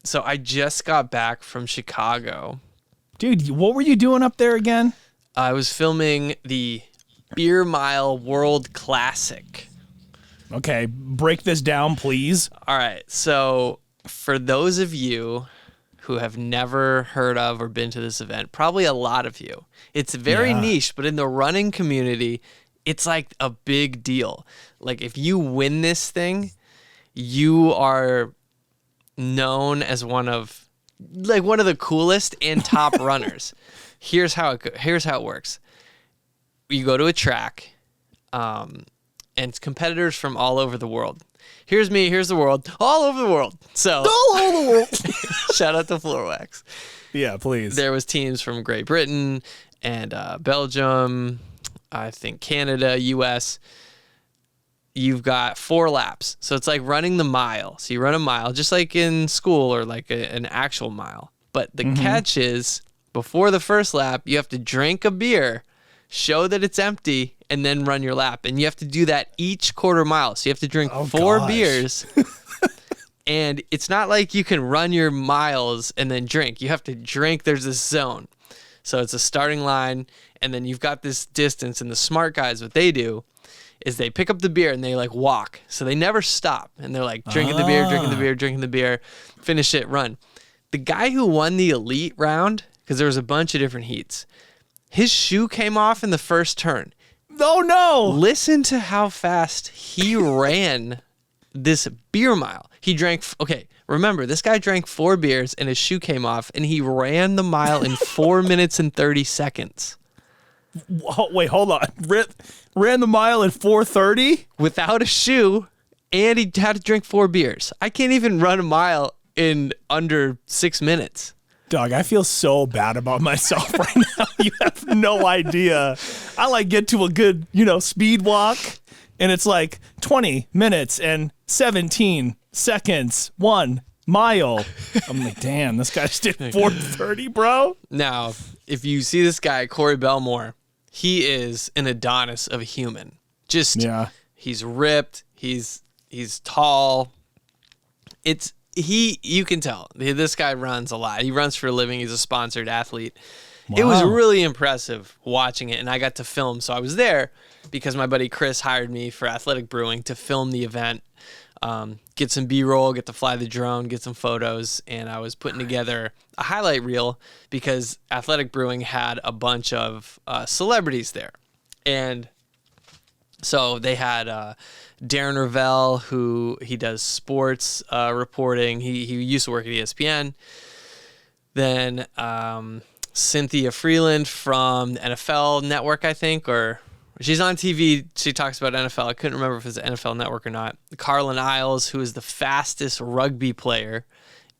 So I just got back from Chicago. Dude, what were you doing up there again? I was filming the Beer Mile World Classic. Okay, break this down, please. All right. So for those of you who have never heard of or been to this event, probably a lot of you, it's very niche, but in the running community, it's like a big deal. Like if you win this thing, you are known as one of the coolest and top runners. Here's how it works. You go to a track, and it's competitors from all over the world. Here's me, here's the world, all over the world. So All over the world. shout out to Floor Wax. Yeah, please. There was teams from Great Britain and Belgium, I think Canada, US. You've got 4 laps. So it's like running the mile. So you run a mile just like in school or like an actual mile. But the catch is before the first lap, you have to drink a beer, show that it's empty, and then run your lap. And you have to do that each quarter mile. So you have to drink 4 beers. And it's not like you can run your miles and then drink. You have to drink. There's this zone. So it's a starting line, and then you've got this distance. And the smart guys, what they do is they pick up the beer and they like walk. So they never stop. And they're like drinking the beer, drinking the beer, finish it, run. The guy who won the elite round, because there was a bunch of different heats, his shoe came off in the first turn. Oh, no. Listen to how fast he ran this beer mile. He drank, remember, this guy drank 4 beers and his shoe came off, and he ran the mile in 4 minutes and 30 seconds. Wait, hold on. Ran the mile in 4:30 without a shoe, and he had to drink 4 beers. I can't even run a mile in under 6 minutes. Dog, I feel so bad about myself right now. You have no idea. I like get to a good, speed walk, and it's like 20 minutes and 17 seconds, 1 mile. I'm like, damn, this guy just did 4:30, bro. Now, if you see this guy, Corey Belmore, he is an Adonis of a human. He's ripped. He's tall. You can tell this guy runs a lot. He runs for a living. He's a sponsored athlete. Wow. It was really impressive watching it, and I got to film. So I was there because my buddy Chris hired me for Athletic Brewing to film the event, get some B-roll, get to fly the drone, get some photos, and I was putting together a highlight reel because Athletic Brewing had a bunch of celebrities there. And so they had Darren Ravel, who he does sports reporting. He used to work at ESPN. Then Cynthia Freeland from the NFL Network, I think, or she's on TV. She talks about NFL. I couldn't remember if it's the NFL Network or not. Carlin Isles, who is the fastest rugby player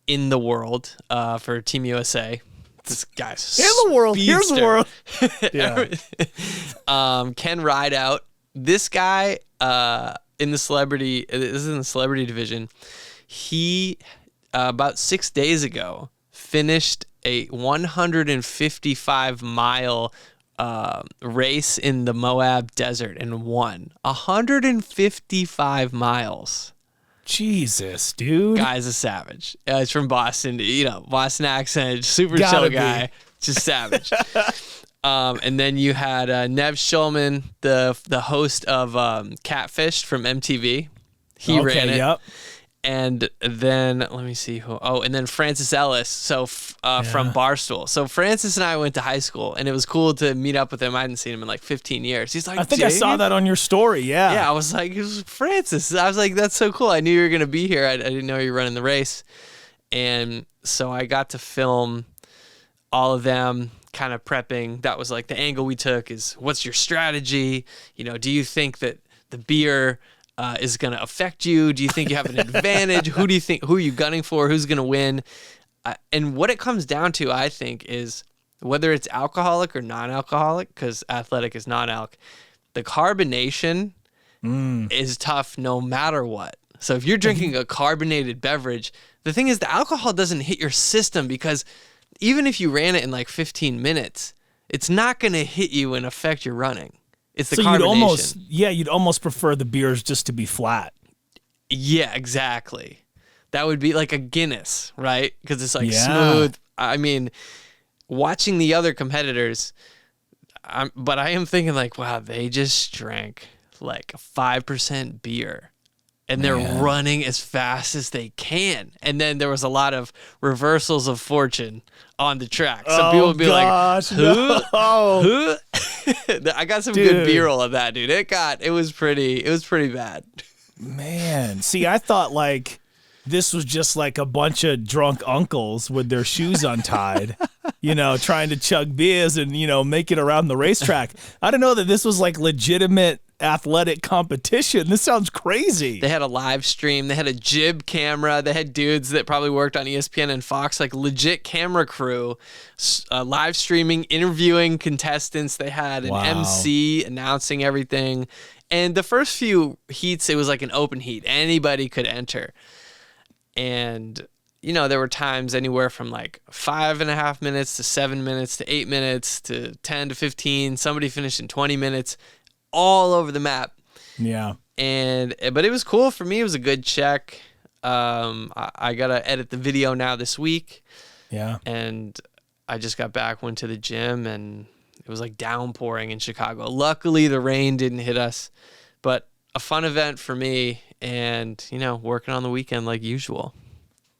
in the world for Team USA. This guy's in the world. Here's the world. Ken Rideout. This guy in the celebrity, this is in the celebrity division. He about 6 days ago finished a 155-mile race in the Moab Desert and won 155 miles. Jesus, dude. Guy's a savage. He's from Boston, Boston accent, super Gotta chill guy, just savage. And then you had Nev Schulman, the host of Catfished from MTV. He ran it. Yep. And then let me see who. Oh, and then Francis Ellis, from Barstool. So Francis and I went to high school, and it was cool to meet up with him. I hadn't seen him in like 15 years. He's like, I think I saw that on your story. Yeah. Yeah, I was like, it was Francis. I was like, that's so cool. I knew you were gonna be here. I didn't know you were running the race, and so I got to film all of them. Kind of prepping. That was like the angle we took is, what's your strategy? Do you think that the beer is going to affect you? Do you think you have an advantage? Who are you gunning for? Who's going to win? And what it comes down to, I think, is whether it's alcoholic or non-alcoholic, because athletic is non-alc, the carbonation is tough no matter what. So if you're drinking a carbonated beverage, the thing is the alcohol doesn't hit your system because even if you ran it in like 15 minutes, it's not going to hit you and affect your running. It's the carbonation. You'd almost prefer the beers just to be flat. Yeah, exactly. That would be like a Guinness, right? Because it's like Yeah. smooth. I mean, watching the other competitors, but I am thinking like, wow, they just drank like 5% beer. And they're running as fast as they can. And then there was a lot of reversals of fortune on the track. So people would be like, who? No. Who? I got some good B-roll of that, dude. It was pretty bad. Man, see, I thought like this was just like a bunch of drunk uncles with their shoes untied, trying to chug beers and, make it around the racetrack. I didn't know that this was like legitimate athletic competition. This sounds crazy. They had a live stream. They had a jib camera. They had dudes that probably worked on ESPN and Fox, like legit camera crew, live streaming, interviewing contestants. They had an MC announcing everything. And the first few heats, it was like an open heat. Anybody could enter. And, there were times anywhere from like 5.5 minutes to 7 minutes to 8 minutes to 10 to 15. Somebody finished in 20 minutes. All over the map. Yeah. But it was cool for me. It was a good check. I got to edit the video now this week. Yeah. And I just got back, went to the gym, and it was like downpouring in Chicago. Luckily, the rain didn't hit us, but a fun event for me and, working on the weekend like usual.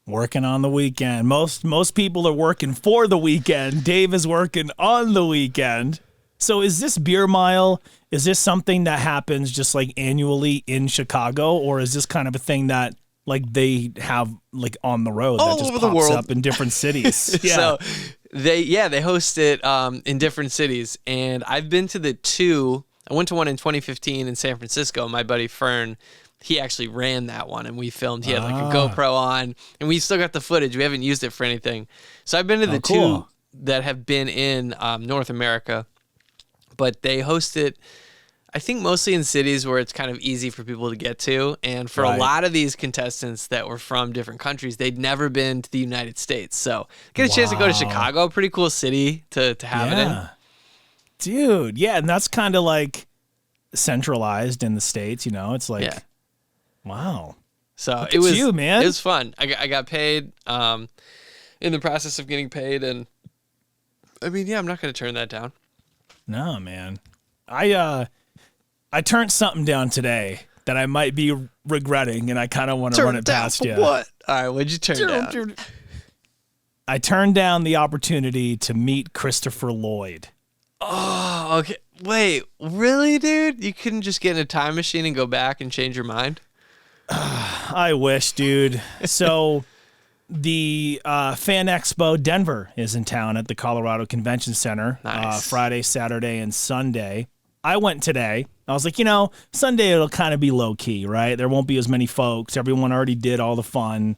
Working on the weekend. Most people are working for the weekend. Dave is working on the weekend. So is this beer mile, is this something that happens just like annually in Chicago, or is this kind of a thing that like they have like on the road all that just over pops the world up in different cities? Yeah. So they host it in different cities, and I've been to the two. I went to one in 2015 in San Francisco. My buddy Fern, he actually ran that one, and we filmed. He had like a GoPro on, and we still got the footage. We haven't used it for anything. So I've been to the two that have been in North America. But they host it, I think, mostly in cities where it's kind of easy for people to get to. And for a lot of these contestants that were from different countries, they'd never been to the United States. So get a chance to go to Chicago, pretty cool city to have it in. Dude, yeah, and that's kind of like centralized in the States, It's like, wow. So it was you, man. It was fun. I got paid in the process of getting paid. And I mean, I'm not going to turn that down. No, man. I turned something down today that I might be regretting, and I kind of want to run it past you. What? All right, what'd you turn down? I turned down the opportunity to meet Christopher Lloyd. Oh, okay. Wait, really, dude? You couldn't just get in a time machine and go back and change your mind? I wish, dude. So the Fan Expo Denver is in town at the Colorado Convention Center. Nice. Friday, Saturday, and Sunday. I went today. I was like, Sunday it'll kind of be low key, right? There won't be as many folks. Everyone already did all the fun.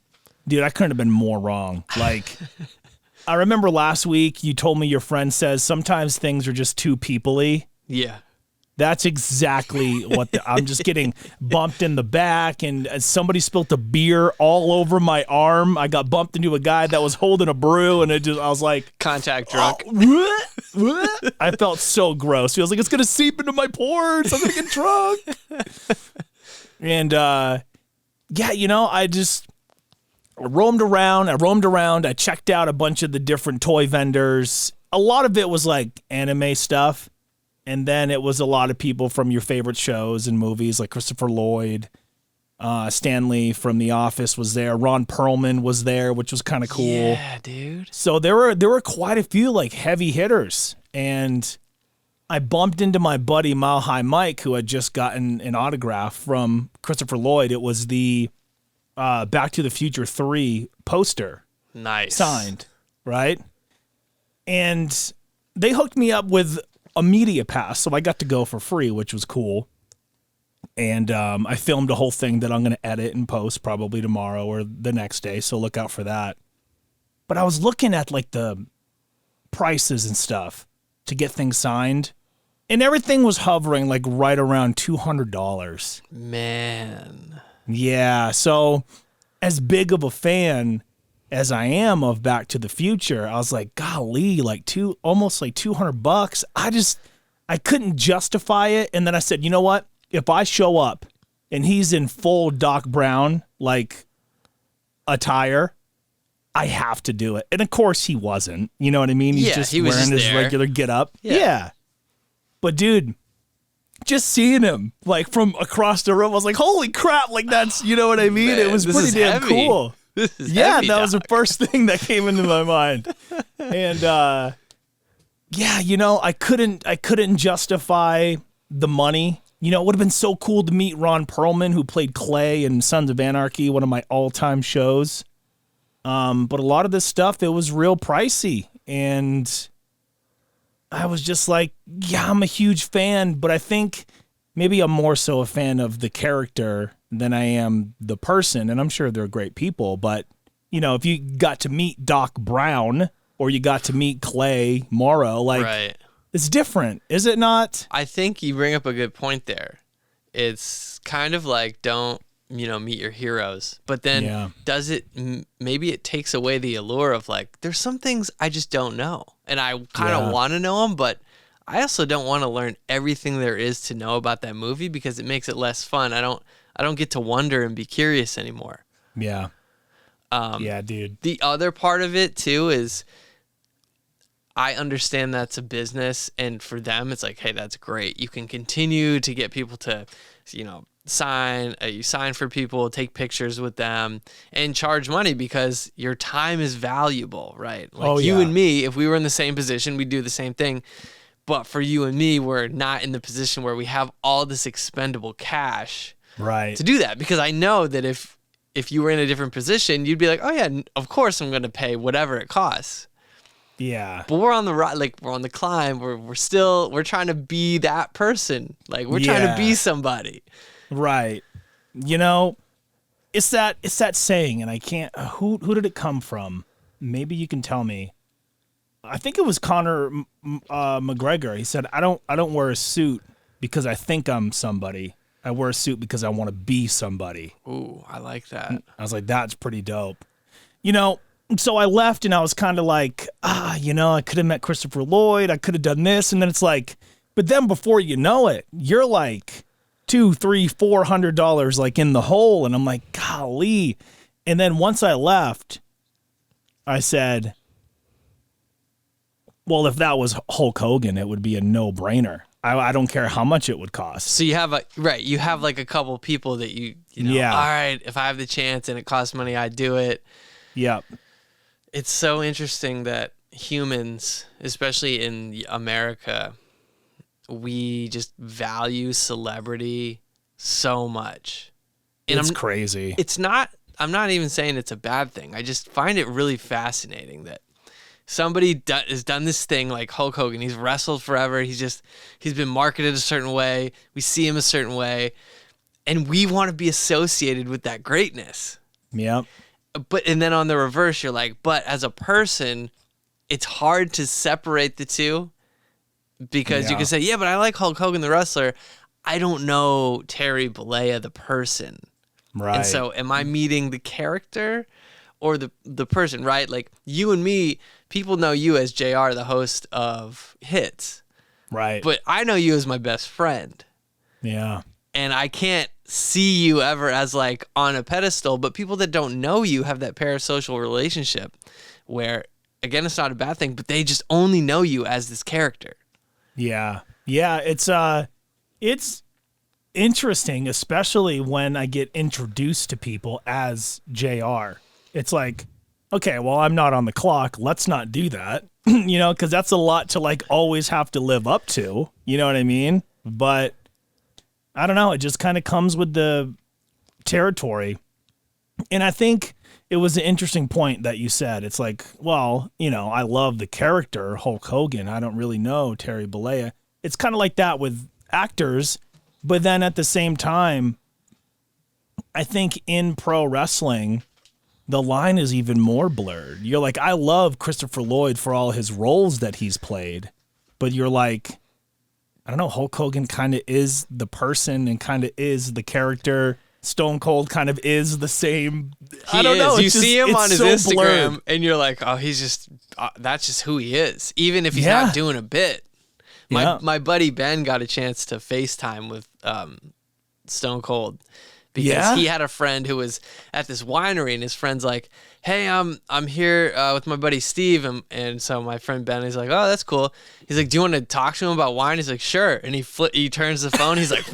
Dude, I couldn't have been more wrong. Like, I remember last week you told me your friend says sometimes things are just too people-y. Yeah. That's exactly what I'm just getting bumped in the back, and somebody spilled a beer all over my arm. I got bumped into a guy that was holding a brew, and I was like, contact drunk. What? I felt so gross. He was like, it's gonna seep into my pores. I'm gonna get drunk. And I just roamed around. I checked out a bunch of the different toy vendors. A lot of it was like anime stuff. And then it was a lot of people from your favorite shows and movies, like Christopher Lloyd, Stanley from The Office was there. Ron Perlman was there, which was kind of cool. Yeah, dude. So there were quite a few like heavy hitters, and I bumped into my buddy Mile High Mike, who had just gotten an autograph from Christopher Lloyd. It was the Back to the Future 3 poster. Nice. Signed, right? And they hooked me up with a media pass, so I got to go for free, which was cool. And I filmed a whole thing that I'm going to edit and post probably tomorrow or the next day, so look out for that. But I was looking at like the prices and stuff to get things signed, and everything was hovering like right around $200. Man. Yeah, so as big of a fan as I am of Back to the Future, I was like, golly, almost like $200. I couldn't justify it. And then I said, you know what? If I show up and he's in full Doc Brown, like attire, I have to do it. And of course he wasn't. You know what I mean? He's just he was wearing just his there. regular get up. Yeah. Yeah. But dude, just seeing him like from across the room, I was like, holy crap, like that's, you know what I mean? Man, it was this pretty is damn heavy. cool. This is Yeah, heavy, that was the dog. first thing that came into my mind. And yeah, you know, I couldn't justify the money. You know, it would have been so cool to meet Ron Perlman, who played Clay in Sons of Anarchy, one of my all-time shows. But a lot of this stuff, it was real pricey. And I was just like, yeah, I'm a huge fan, but I think maybe I'm more so a fan of the character than I am the person. And I'm sure they're great people, but you know, if you got to meet Doc Brown or you got to meet Clay Morrow, like Right. it's different, is it not? I think you bring up a good point there. It's kind of like don't, meet your heroes. But then Yeah. does it, maybe it takes away the allure of like, there's some things I just don't know. And I kind of Yeah. want to know them, but I also don't want to learn everything there is to know about that movie because it makes it less fun. I don't get to wonder and be curious anymore. Yeah. Yeah, dude. The other part of it too is I understand that's a business, and for them it's like, hey, that's great. You can continue to get people to, sign. You sign for people, take pictures with them, and charge money because your time is valuable, right? Like you yeah. and me, if we were in the same position, we'd do the same thing. But for you and me, we're not in the position where we have all this expendable cash Right. to do that, because I know that if you were in a different position, you'd be like, oh yeah, of course I'm going to pay whatever it costs. Yeah. But we're on the we're on the climb. We're trying to be that person. Like we're trying to Yeah. be somebody. Right. You know, it's that saying, and I can't. Who did it come from? Maybe you can tell me. I think it was Conor McGregor. He said, "I don't wear a suit because I think I'm somebody. I wear a suit because I want to be somebody." Ooh, I like that. I was like, "That's pretty dope." You know. So I left, and I was kind of like, I could have met Christopher Lloyd. I could have done this, and then it's like, but then before you know it, you're like $200, $300, $400 like in the hole, and I'm like, golly. And then once I left, I said, well, if that was Hulk Hogan, it would be a no-brainer. I don't care how much it would cost. So you have like a couple people that you know. Yeah. All right, if I have the chance and it costs money, I'd do it. Yep. It's so interesting that humans, especially in America, we just value celebrity so much. And It's crazy. I'm not even saying it's a bad thing. I just find it really fascinating that somebody has done this thing like Hulk Hogan. He's wrestled forever. He's been marketed a certain way. We see him a certain way, and we want to be associated with that greatness. Yep. And then on the reverse, you're like, but as a person, it's hard to separate the two, because you Yeah. can say, yeah, but I like Hulk Hogan, the wrestler. I don't know Terry Bollea, the person. Right. And so am I meeting the character or the person, right? Like you and me, people know you as JR, the host of Hits, right. but I know you as my best friend. Yeah. And I can't see you ever as like on a pedestal, but people that don't know you have that parasocial relationship where, again, it's not a bad thing, but they just only know you as this character. Yeah. Yeah, it's interesting, especially when I get introduced to people as JR. It's like, okay, well, I'm not on the clock. Let's not do that. Because that's a lot to like always have to live up to. You know what I mean? But I don't know. It just kind of comes with the territory. And I think it was an interesting point that you said. It's like, well, I love the character Hulk Hogan. I don't really know Terry Bollea. It's kind of like that with actors. But then at the same time, I think in pro wrestling, the line is even more blurred. You're like, I love Christopher Lloyd for all his roles that he's played. But you're like, I don't know, Hulk Hogan kind of is the person and kind of is the character. Stone Cold kind of is the same. I don't know. You see him on his so Instagram blurred. and you're like, oh, he's just, that's just who he is. Even if he's Yeah. not doing a bit. Yeah. My buddy Ben got a chance to FaceTime with Stone Cold because Yeah? he had a friend who was at this winery, and his friend's like, "Hey, I'm here with my buddy Steve," and so my friend Ben is like, "Oh, that's cool." He's like, "Do you want to talk to him about wine?" He's like, "Sure," and he turns the phone. He's like,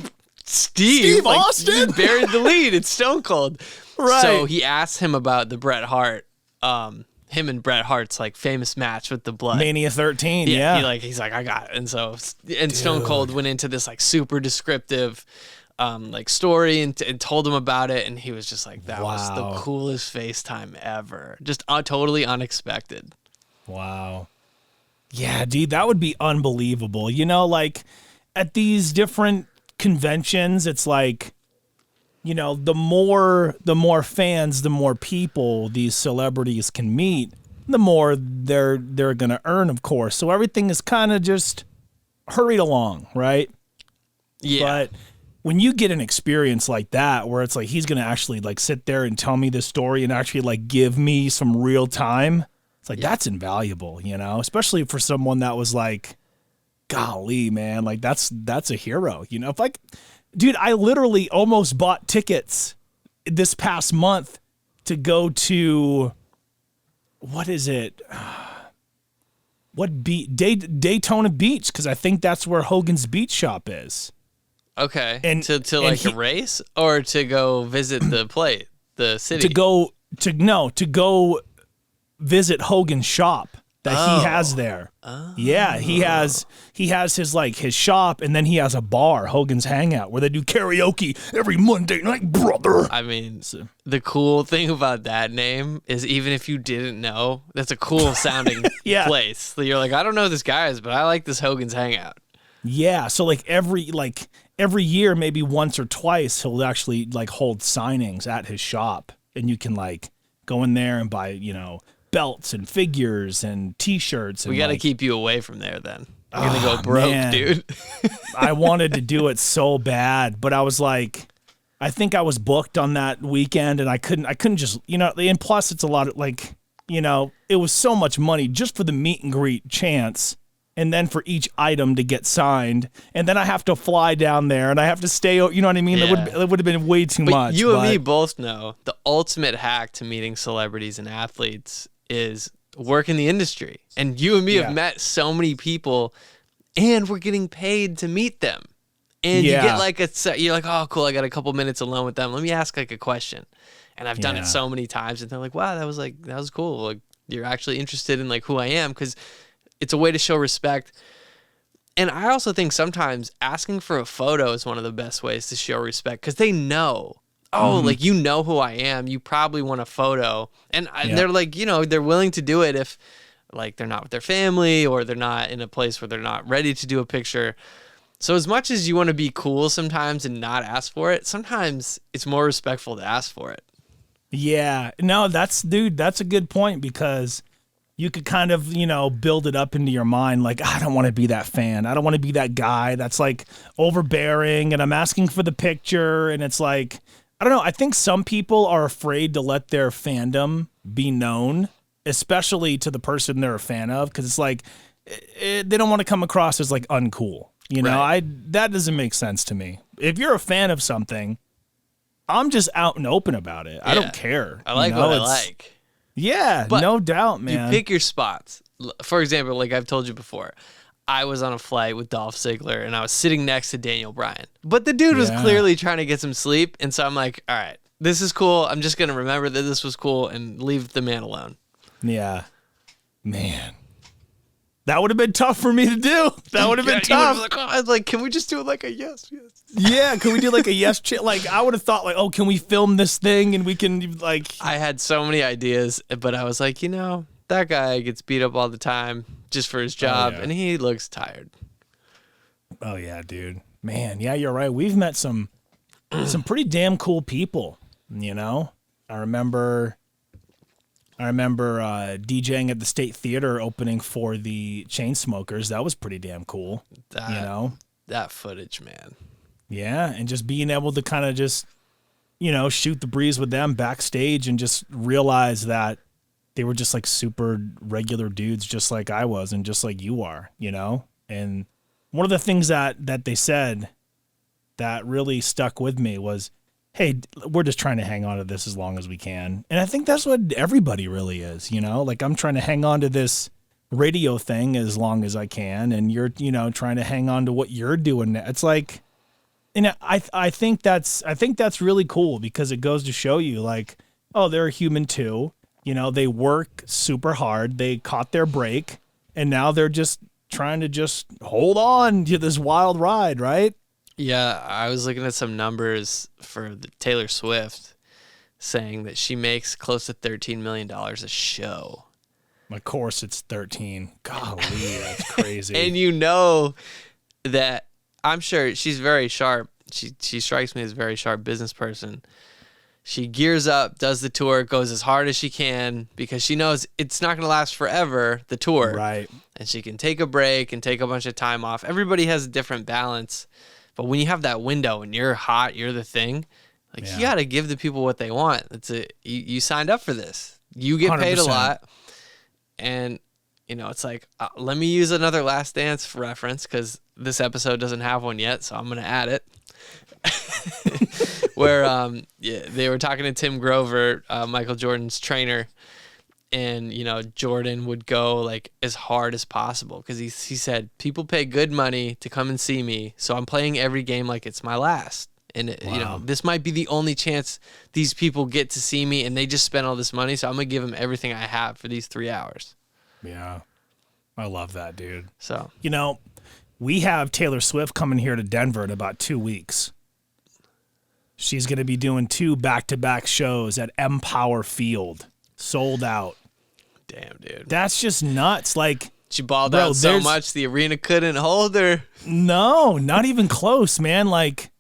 Steve like, Austin? you buried the lead. It's Stone Cold. Right. So he asked him about the Bret Hart, him and Bret Hart's like famous match with the blood. Mania 13, yeah. He's like, I got it. And so, Stone Cold went into this like super descriptive, like story and told him about it. And he was just like, that was the coolest FaceTime ever. Just totally unexpected. Wow. Yeah, dude, that would be unbelievable. You know, like at these different conventions, it's like, you know, the more fans, the more people these celebrities can meet, the more they're going to earn, of course. So everything is kind of just hurried along, right? Yeah. But when you get an experience like that, where it's like he's going to actually like sit there and tell me this story and actually like give me some real time, it's like that's invaluable, you know, especially for someone that was like, golly, man, like that's a hero, you know. If like, dude, I literally almost bought tickets this past month to go to, what is it? Daytona Beach, because I think that's where Hogan's Beach Shop is. Okay. And to like a race or to go visit the city? To go visit Hogan's shop that he has there. Oh. Yeah, he has his shop, and then he has a bar, Hogan's Hangout, where they do karaoke every Monday night, brother. I mean, the cool thing about that name is even if you didn't know, that's a cool sounding place. You're like, I don't know who this guy is, but I like this Hogan's Hangout. Yeah, so like every year, maybe once or twice, he'll actually like hold signings at his shop, and you can like go in there and buy, you know, belts and figures and T-shirts. And we got to keep you away from there then. You're going to go broke, dude. I wanted to do it so bad, but I was like, I think I was booked on that weekend, and I couldn't just, you know, and plus it's a lot of like, you know, it was so much money just for the meet and greet chance, and then for each item to get signed, and then I have to fly down there, and I have to stay, you know what I mean? Yeah. It would have been way too much. You and me both know the ultimate hack to meeting celebrities and athletes is work in the industry. And you and me have met so many people, and we're getting paid to meet them. And you get like you're like, oh, cool, I got a couple minutes alone with them. Let me ask like a question. And I've done it so many times, and they're like, wow, that was cool. Like, you're actually interested in like who I am, because it's a way to show respect. And I also think sometimes asking for a photo is one of the best ways to show respect, because they know, like, you know who I am. You probably want a photo. And they're like, you know, they're willing to do it if like they're not with their family, or they're not in a place where they're not ready to do a picture. So as much as you want to be cool sometimes and not ask for it, sometimes it's more respectful to ask for it. Yeah, no, that's a good point, because you could kind of, you know, build it up into your mind. Like, I don't want to be that fan. I don't want to be that guy that's like overbearing and I'm asking for the picture. And it's like, I don't know. I think some people are afraid to let their fandom be known, especially to the person they're a fan of. Cause it's like, they don't want to come across as like uncool. You know, that doesn't make sense to me. If you're a fan of something, I'm just out and open about it. I don't care. I like what I like. Yeah, but no doubt, man. You pick your spots. For example, like I've told you before, I was on a flight with Dolph Ziggler, and I was sitting next to Daniel Bryan. But the dude was clearly trying to get some sleep, and so I'm like, all right, this is cool. I'm just going to remember that this was cool and leave the man alone. Yeah. Man. That would have been tough for me to do. That would have been tough. I was like, can we just do it like a yes? Yeah, can we do like a yes? Like, I would have thought like, oh, can we film this thing and we can like. I had so many ideas, but I was like, you know, that guy gets beat up all the time just for his job, and he looks tired. Oh yeah, dude. Man, yeah, you're right. We've met some pretty damn cool people. You know, I remember DJing at the State Theater opening for the Chainsmokers. That was pretty damn cool. That footage, man. Yeah, and just being able to kind of just, you know, shoot the breeze with them backstage and just realize that they were just like super regular dudes just like I was and just like you are, you know? And one of the things that they said that really stuck with me was, hey, we're just trying to hang on to this as long as we can. And I think that's what everybody really is, like I'm trying to hang on to this radio thing as long as I can, and you're, trying to hang on to what you're doing. It's like, and I think that's really cool because it goes to show you like, oh, they're a human too. They work super hard. They caught their break, and now they're just trying to just hold on to this wild ride, right? Yeah, I was looking at some numbers for Taylor Swift saying that she makes close to $13 million a show. Of course it's 13. Golly, that's crazy. And that I'm sure she's very sharp. She strikes me as a very sharp business person. She gears up, does the tour, goes as hard as she can because she knows it's not going to last forever, the tour. Right. And she can take a break and take a bunch of time off. Everybody has a different balance. But when you have that window and you're hot, you're the thing, you got to give the people what they want. You signed up for this. You get paid 100%. a lot. And, it's like, let me use another Last Dance reference because this episode doesn't have one yet, so I'm going to add it. Where they were talking to Tim Grover, Michael Jordan's trainer, and Jordan would go like as hard as possible because he said people pay good money to come and see me, so I'm playing every game like it's my last. And this might be the only chance these people get to see me, and they just spent all this money, so I'm gonna give them everything I have for these 3 hours. Yeah, I love that, dude. So we have Taylor Swift coming here to Denver in about 2 weeks. She's going to be doing 2 back-to-back shows at Empower Field, sold out. Damn, dude. That's just nuts. Like, she balled out so much the arena couldn't hold her. No, not even close, man. Like,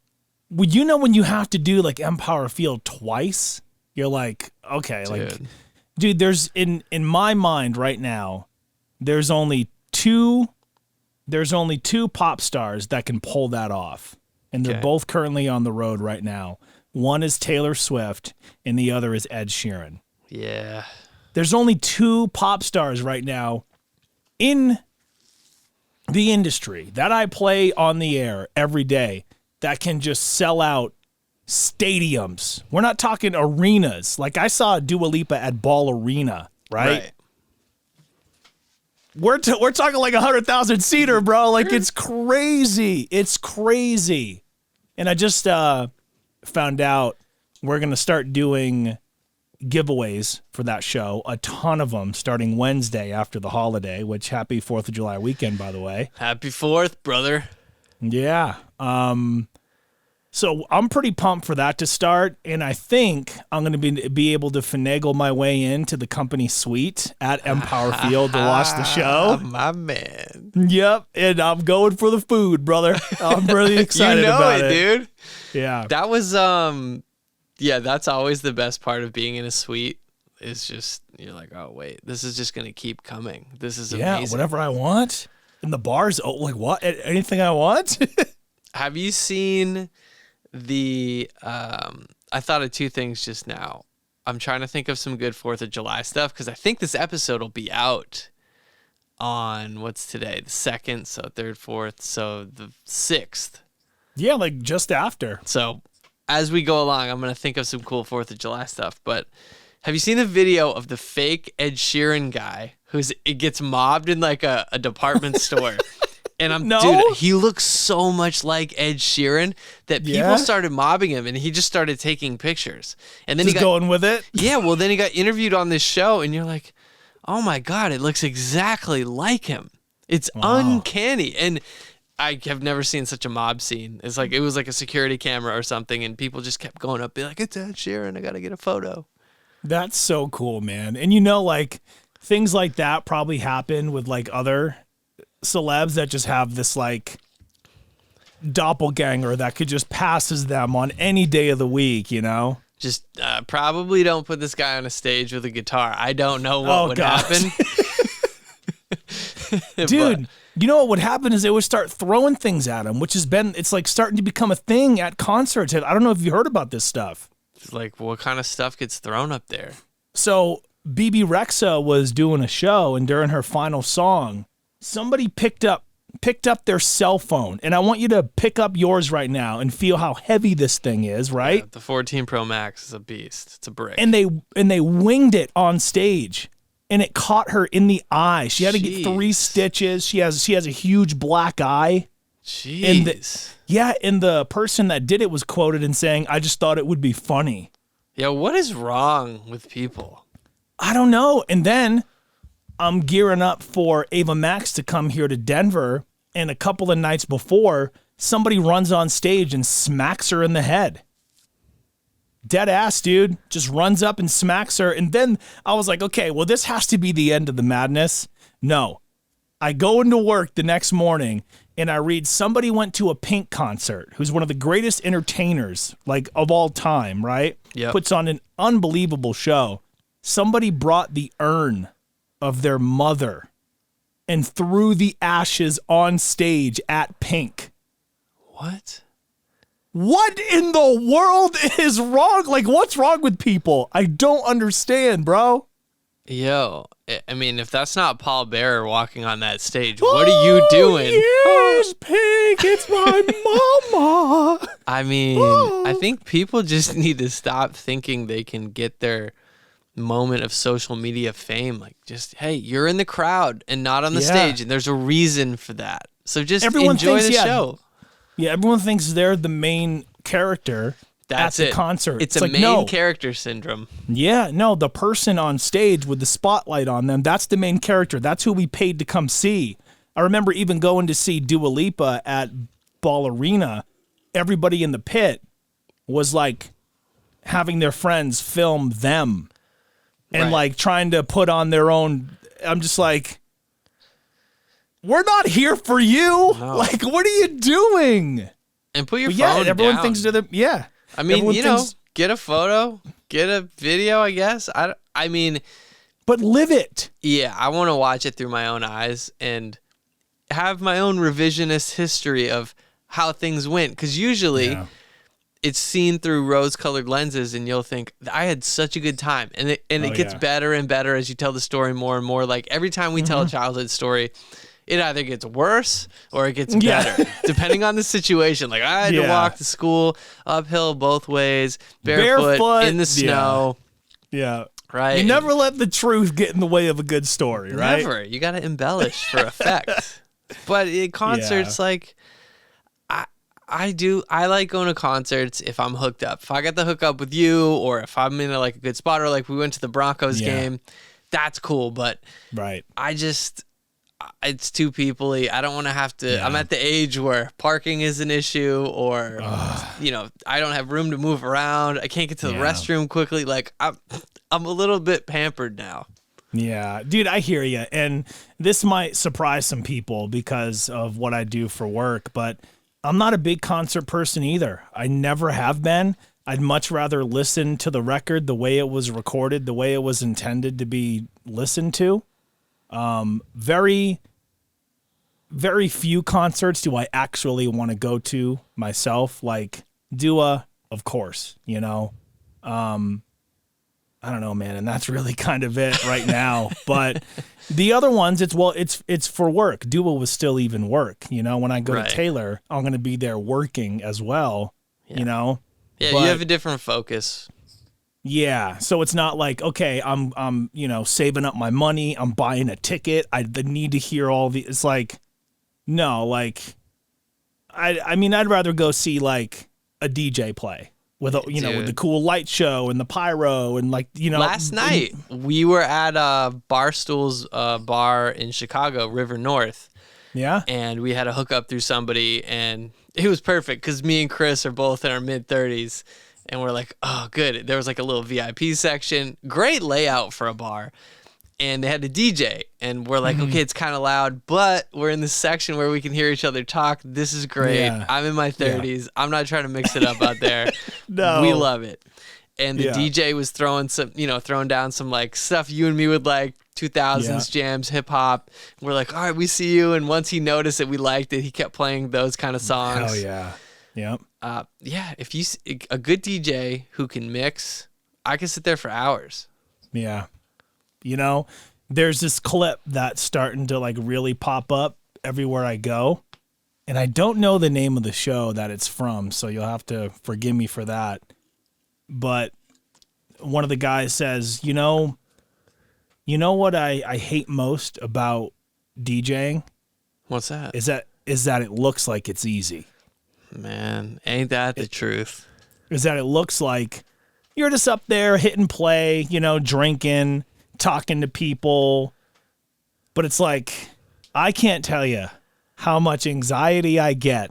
when you have to do like Empower Field twice, you're like, okay, dude, there's in my mind right now, there's only two pop stars that can pull that off. And they're both currently on the road right now. One is Taylor Swift, and the other is Ed Sheeran. Yeah. There's only 2 pop stars right now in the industry that I play on the air every day that can just sell out stadiums. We're not talking arenas. Like I saw Dua Lipa at Ball Arena, right? We're talking like 100,000 seater, bro. Like it's crazy. It's crazy. And I just found out we're going to start doing giveaways for that show. A ton of them starting Wednesday after the holiday, which happy 4th of July weekend, by the way. Happy 4th, brother. Yeah. So I'm pretty pumped for that to start, and I think I'm going to be able to finagle my way into the company suite at Empower Field to watch the show. My man. Yep, and I'm going for the food, brother. I'm really excited about it, dude. Yeah. That was that's always the best part of being in a suite. Is just you're like, oh wait, this is just going to keep coming. This is amazing. Yeah, whatever I want. And the bar's like what? Anything I want? Have you seen the I thought of 2 things just now. I'm trying to think of some good 4th of July stuff because I think this episode will be out on what's today, the 2nd, so 3rd, 4th, so the 6th. Yeah, like just after. So as we go along, I'm going to think of some cool 4th of July stuff. But have you seen the video of the fake Ed Sheeran guy it gets mobbed in like a department store? And dude, he looks so much like Ed Sheeran that people started mobbing him, and he just started taking pictures. And then he got going with it. Yeah, well, then he got interviewed on this show, and you're like, oh my God, it looks exactly like him. It's uncanny. And I have never seen such a mob scene. It's like it was like a security camera or something, and people just kept going up, be like, it's Ed Sheeran, I got to get a photo. That's so cool, man. And like things like that probably happen with like other celebs that just have this like doppelganger that could just pass as them on any day of the week, Just probably don't put this guy on a stage with a guitar. I don't know what would happen. Dude, you know what would happen is they would start throwing things at him, it's like starting to become a thing at concerts. I don't know if you heard about this stuff. It's like what kind of stuff gets thrown up there? So BB Rexa was doing a show, and during her final song, somebody picked up picked up their cell phone, and I want you to pick up yours right now and feel how heavy this thing is, right? Yeah, the 14 Pro Max is a beast. It's a brick. And they winged it on stage, and it caught her in the eye. She had to get 3 stitches. She has a huge black eye. Jeez. And the person that did it was quoted in saying, "I just thought it would be funny." Yeah, what is wrong with people? I don't know. And then I'm gearing up for Ava Max to come here to Denver, and a couple of nights before, somebody runs on stage and smacks her in the head. Dead ass, dude. Just runs up and smacks her. And then I was like, okay, well, this has to be the end of the madness. No. I go into work the next morning and I read somebody went to a Pink concert, who's one of the greatest entertainers like of all time, right? Yep. Puts on an unbelievable show. Somebody brought the urn of their mother and threw the ashes on stage at Pink. What? What in the world is wrong? Like, what's wrong with people? I don't understand, bro. Yo, I mean, if that's not Paul Bearer walking on that stage, what are you doing? Yes, Pink, it's my mama. I mean, I think people just need to stop thinking they can get their moment of social media fame. Like, just, hey, you're in the crowd and not on the stage, and there's a reason for that. So just enjoy the show. Yeah, everyone thinks they're the main character at the concert. It's a like, main character syndrome. Yeah, no, the person on stage with the spotlight on them, that's the main character. That's who we paid to come see. I remember even going to see Dua Lipa at Ball Arena. Everybody in the pit was like having their friends film them and like trying to put on their own. I'm just like, we're not here for you. No. Like, what are you doing? And put your phone everyone down. thinks to them. Yeah. I mean, get a photo, get a video, I guess. I mean. But live it. Yeah, I want to watch it through my own eyes and have my own revisionist history of how things went. Because usually it's seen through rose-colored lenses and you'll think, I had such a good time. And it gets better and better as you tell the story more and more. Like every time we tell a childhood story, it either gets worse or it gets better, depending on the situation. Like I had to walk to school uphill both ways, barefoot in the snow. Yeah. Right. You never let the truth get in the way of a good story, right? Never. You got to embellish for effect. But in concerts, like I like going to concerts if I'm hooked up. If I got the hook up with you, or if I'm in like a good spot, or like we went to the Broncos game, that's cool. But it's too people-y. I don't want to have to. I'm at the age where parking is an issue, or I don't have room to move around. I can't get to the restroom quickly. Like I'm a little bit pampered now. Yeah, dude, I hear you. And this might surprise some people because of what I do for work, but I'm not a big concert person either. I never have been. I'd much rather listen to the record the way it was recorded, the way it was intended to be listened to. Very, very few concerts do I actually want to go to myself. Like Dua, of course, I don't know, man, and that's really kind of it right now. But the other ones, it's for work. Dua was still even work. When I go to Taylor, I'm going to be there working as well. Yeah, but, you have a different focus. Yeah, so it's not like, okay, I'm saving up my money, I'm buying a ticket, I need to hear all the. It's like, no, like, I mean, I'd rather go see like a DJ play. With with the cool light show and the pyro and Last night we were at Barstool's bar in Chicago, River North. Yeah. And we had a hookup through somebody, and it was perfect because me and Chris are both in our mid-30s, and we're like, oh, good. There was like a little VIP section, great layout for a bar. And they had a DJ, and we're like, okay, it's kind of loud, but we're in this section where we can hear each other talk. This is great. Yeah. I'm in my 30s. Yeah. I'm not trying to mix it up out there. No. We love it. And the DJ was throwing down some like stuff you and me would like, 2000s jams, hip hop. We're like, all right, we see you. And once he noticed that we liked it, he kept playing those kind of songs. Oh yeah. Yep. If you a good DJ who can mix, I can sit there for hours. Yeah. There's this clip that's starting to like really pop up, everywhere I go. And I don't know the name of the show that it's from, so you'll have to forgive me for that. But one of the guys says, you know what I hate most about DJing? What's that? Is that it looks like it's easy. Man, ain't that the truth? Is that it looks like you're just up there hitting play, drinking, talking to people. But it's like, I can't tell you how much anxiety I get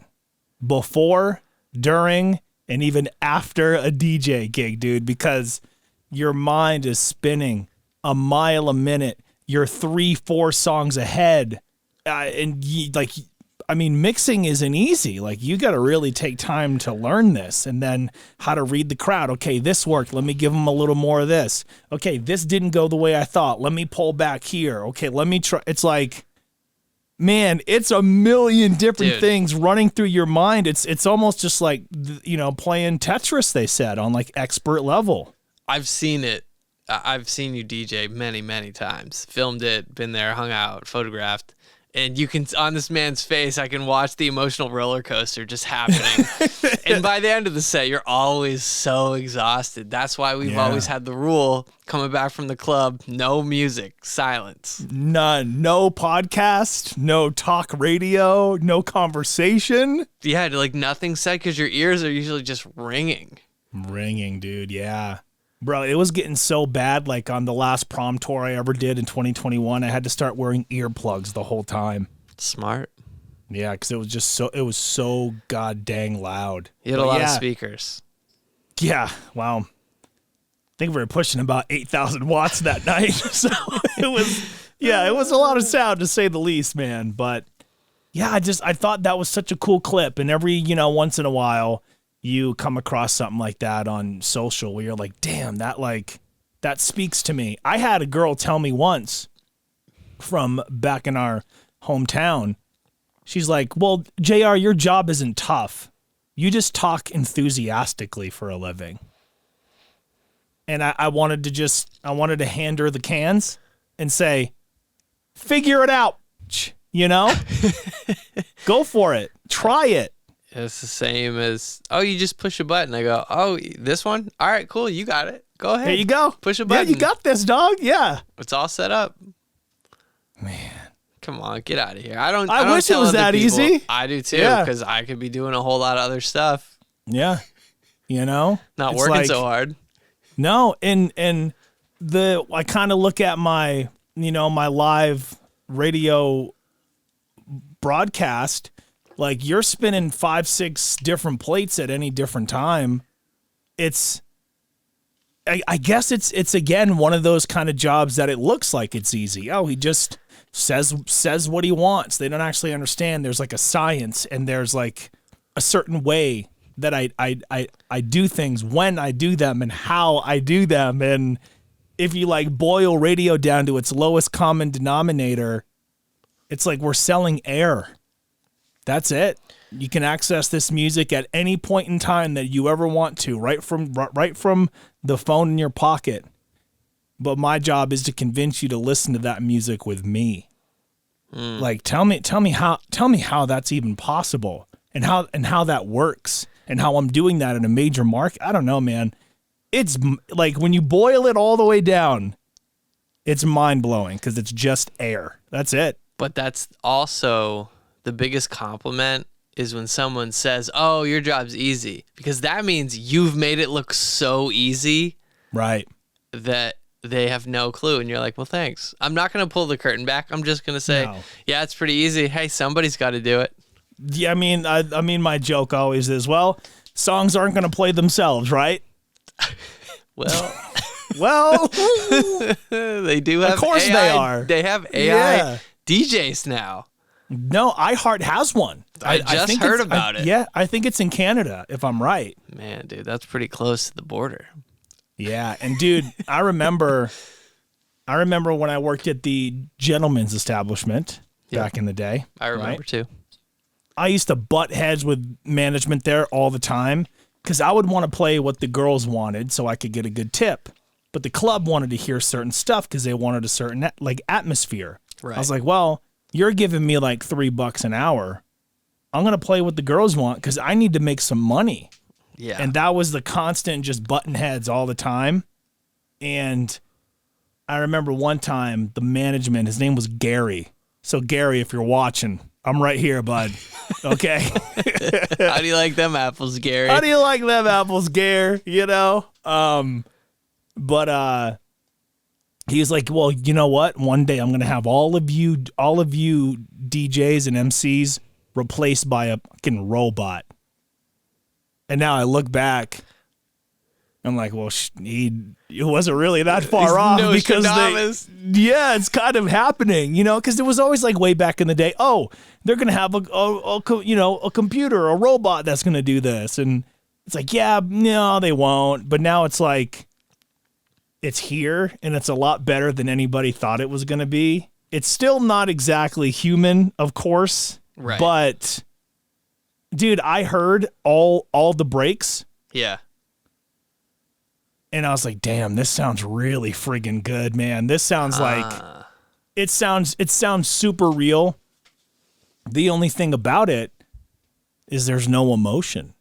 before, during, and even after a DJ gig, dude, because your mind is spinning a mile a minute. You're 3-4 songs ahead. Mixing isn't easy. Like, you got to really take time to learn this, and then how to read the crowd. Okay, this worked. Let me give them a little more of this. Okay, this didn't go the way I thought. Let me pull back here. Okay, let me try. It's like, man, it's a million different things running through your mind. It's almost just like, playing Tetris, they said, on like expert level. I've seen it. I've seen you DJ many, many times. Filmed it, been there, hung out, photographed. And you can, on this man's face, I can watch the emotional roller coaster just happening. And by the end of the set, you're always so exhausted. That's why we've always had the rule coming back from the club, no music, silence. None. No podcast, no talk radio, no conversation. Yeah, like nothing said because your ears are usually just ringing. Ringing, dude, yeah. Bro, it was getting so bad, like on the last prom tour I ever did in 2021, I had to start wearing earplugs the whole time. Smart. Yeah, because it was so god dang loud. You had a lot of speakers. Yeah, wow. I think we were pushing about 8,000 watts that night. So it was a lot of sound, to say the least, man. But yeah, I thought that was such a cool clip. And every, once in a while, you come across something like that on social where you're like, damn, that speaks to me. I had a girl tell me once from back in our hometown, she's like, well, JR, your job isn't tough. You just talk enthusiastically for a living. And I wanted to hand her the cans and say, figure it out, go for it. Try it. It's the same as, oh, you just push a button. I go, oh, this one? All right, cool. You got it. Go ahead. There you go. Push a button. Yeah, you got this, dog. Yeah. It's all set up. Man. Come on, get out of here. I don't wish it tell was other that people. easy. I do too, because I could be doing a whole lot of other stuff. Yeah. Not it's working like, so hard. No, and I kind of look at my, my live radio broadcast, like you're spinning 5-6 different plates at any different time. I guess it's again one of those kind of jobs that it looks like it's easy. Oh, he just says what he wants. They don't actually understand there's like a science, and there's like a certain way that I do things, when I do them, and how I do them. And if you like boil radio down to its lowest common denominator, it's like we're selling air. That's it. You can access this music at any point in time that you ever want to, right from the phone in your pocket. But my job is to convince you to listen to that music with me. Like, tell me how that's even possible, and how that works, and how I'm doing that in a major market. I don't know, man. It's like when you boil it all the way down, it's mind blowing because it's just air. That's it. But that's also the biggest compliment is when someone says, oh, your job's easy, because that means you've made it look so easy. Right. That they have no clue. And you're like, well, thanks. I'm not going to pull the curtain back. I'm just going to say, yeah, it's pretty easy. Hey, somebody's got to do it. Yeah, I mean, my joke always is, well, songs aren't going to play themselves, right? Well, they do have Of course AI, they are. They have AI DJs now. No, iHeart has one. I just heard about it. Yeah, I think it's in Canada, if I'm right. Man, dude, that's pretty close to the border. Yeah, and dude, I remember when I worked at the gentleman's establishment back in the day. I remember too. I used to butt heads with management there all the time because I would want to play what the girls wanted so I could get a good tip. But the club wanted to hear certain stuff because they wanted a certain like atmosphere. Right. I was like, well, you're giving me like $3 an hour. I'm going to play what the girls want because I need to make some money. Yeah. And that was the constant just button heads all the time. And I remember one time the management, his name was Gary. So Gary, if you're watching, I'm right here, bud. Okay. How do you like them apples, Gary? How do you like them apples, Gary? You know? But he was like, well, you know what? One day I'm going to have all of you DJs and MCs replaced by a fucking robot. And now I look back, I'm like, well, it wasn't really that far off because it's kind of happening, you know, because it was always like way back in the day. Oh, they're gonna have a computer, a robot that's gonna do this, and it's like, yeah, no, they won't. But now it's like, it's here, and it's a lot better than anybody thought it was gonna be. It's still not exactly human, of course, right? But dude, I heard all the breaks. Yeah. And I was like, damn, this sounds really friggin' good, man. This sounds like it sounds super real. The only thing about it is there's no emotion.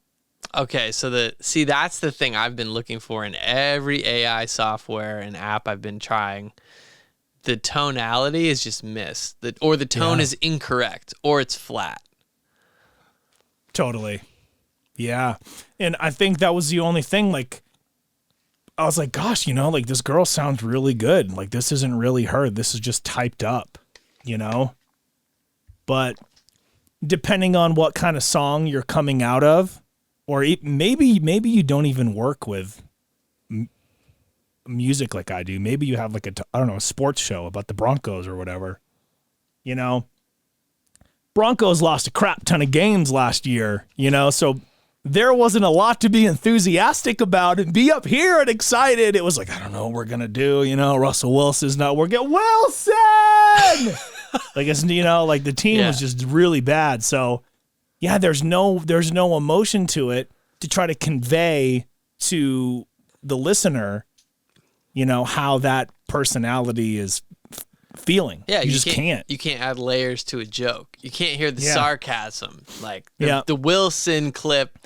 Okay, so that's the thing I've been looking for in every AI software and app I've been trying. The tonality is just missed. Or the tone is incorrect, or it's flat. Totally. Yeah. And I think that was the only thing, like, I was like, gosh, you know, like this girl sounds really good. Like this isn't really her. This is just typed up, you know? But depending on what kind of song you're coming out of, or maybe you don't even work with music like I do. Maybe you have like a sports show about the Broncos or whatever, you know? Broncos lost a crap ton of games last year, you know, so there wasn't a lot to be enthusiastic about and be up here and excited. It was like, I don't know what we're going to do, you know, Russell Wilson's not working. Wilson! Like, it's, you know, like the team was just really bad. So, yeah, there's no emotion to it to try to convey to the listener, you know, how that personality is feeling. Yeah, you just can't. You can't add layers to a joke. You can't hear the sarcasm. Like the Wilson clip,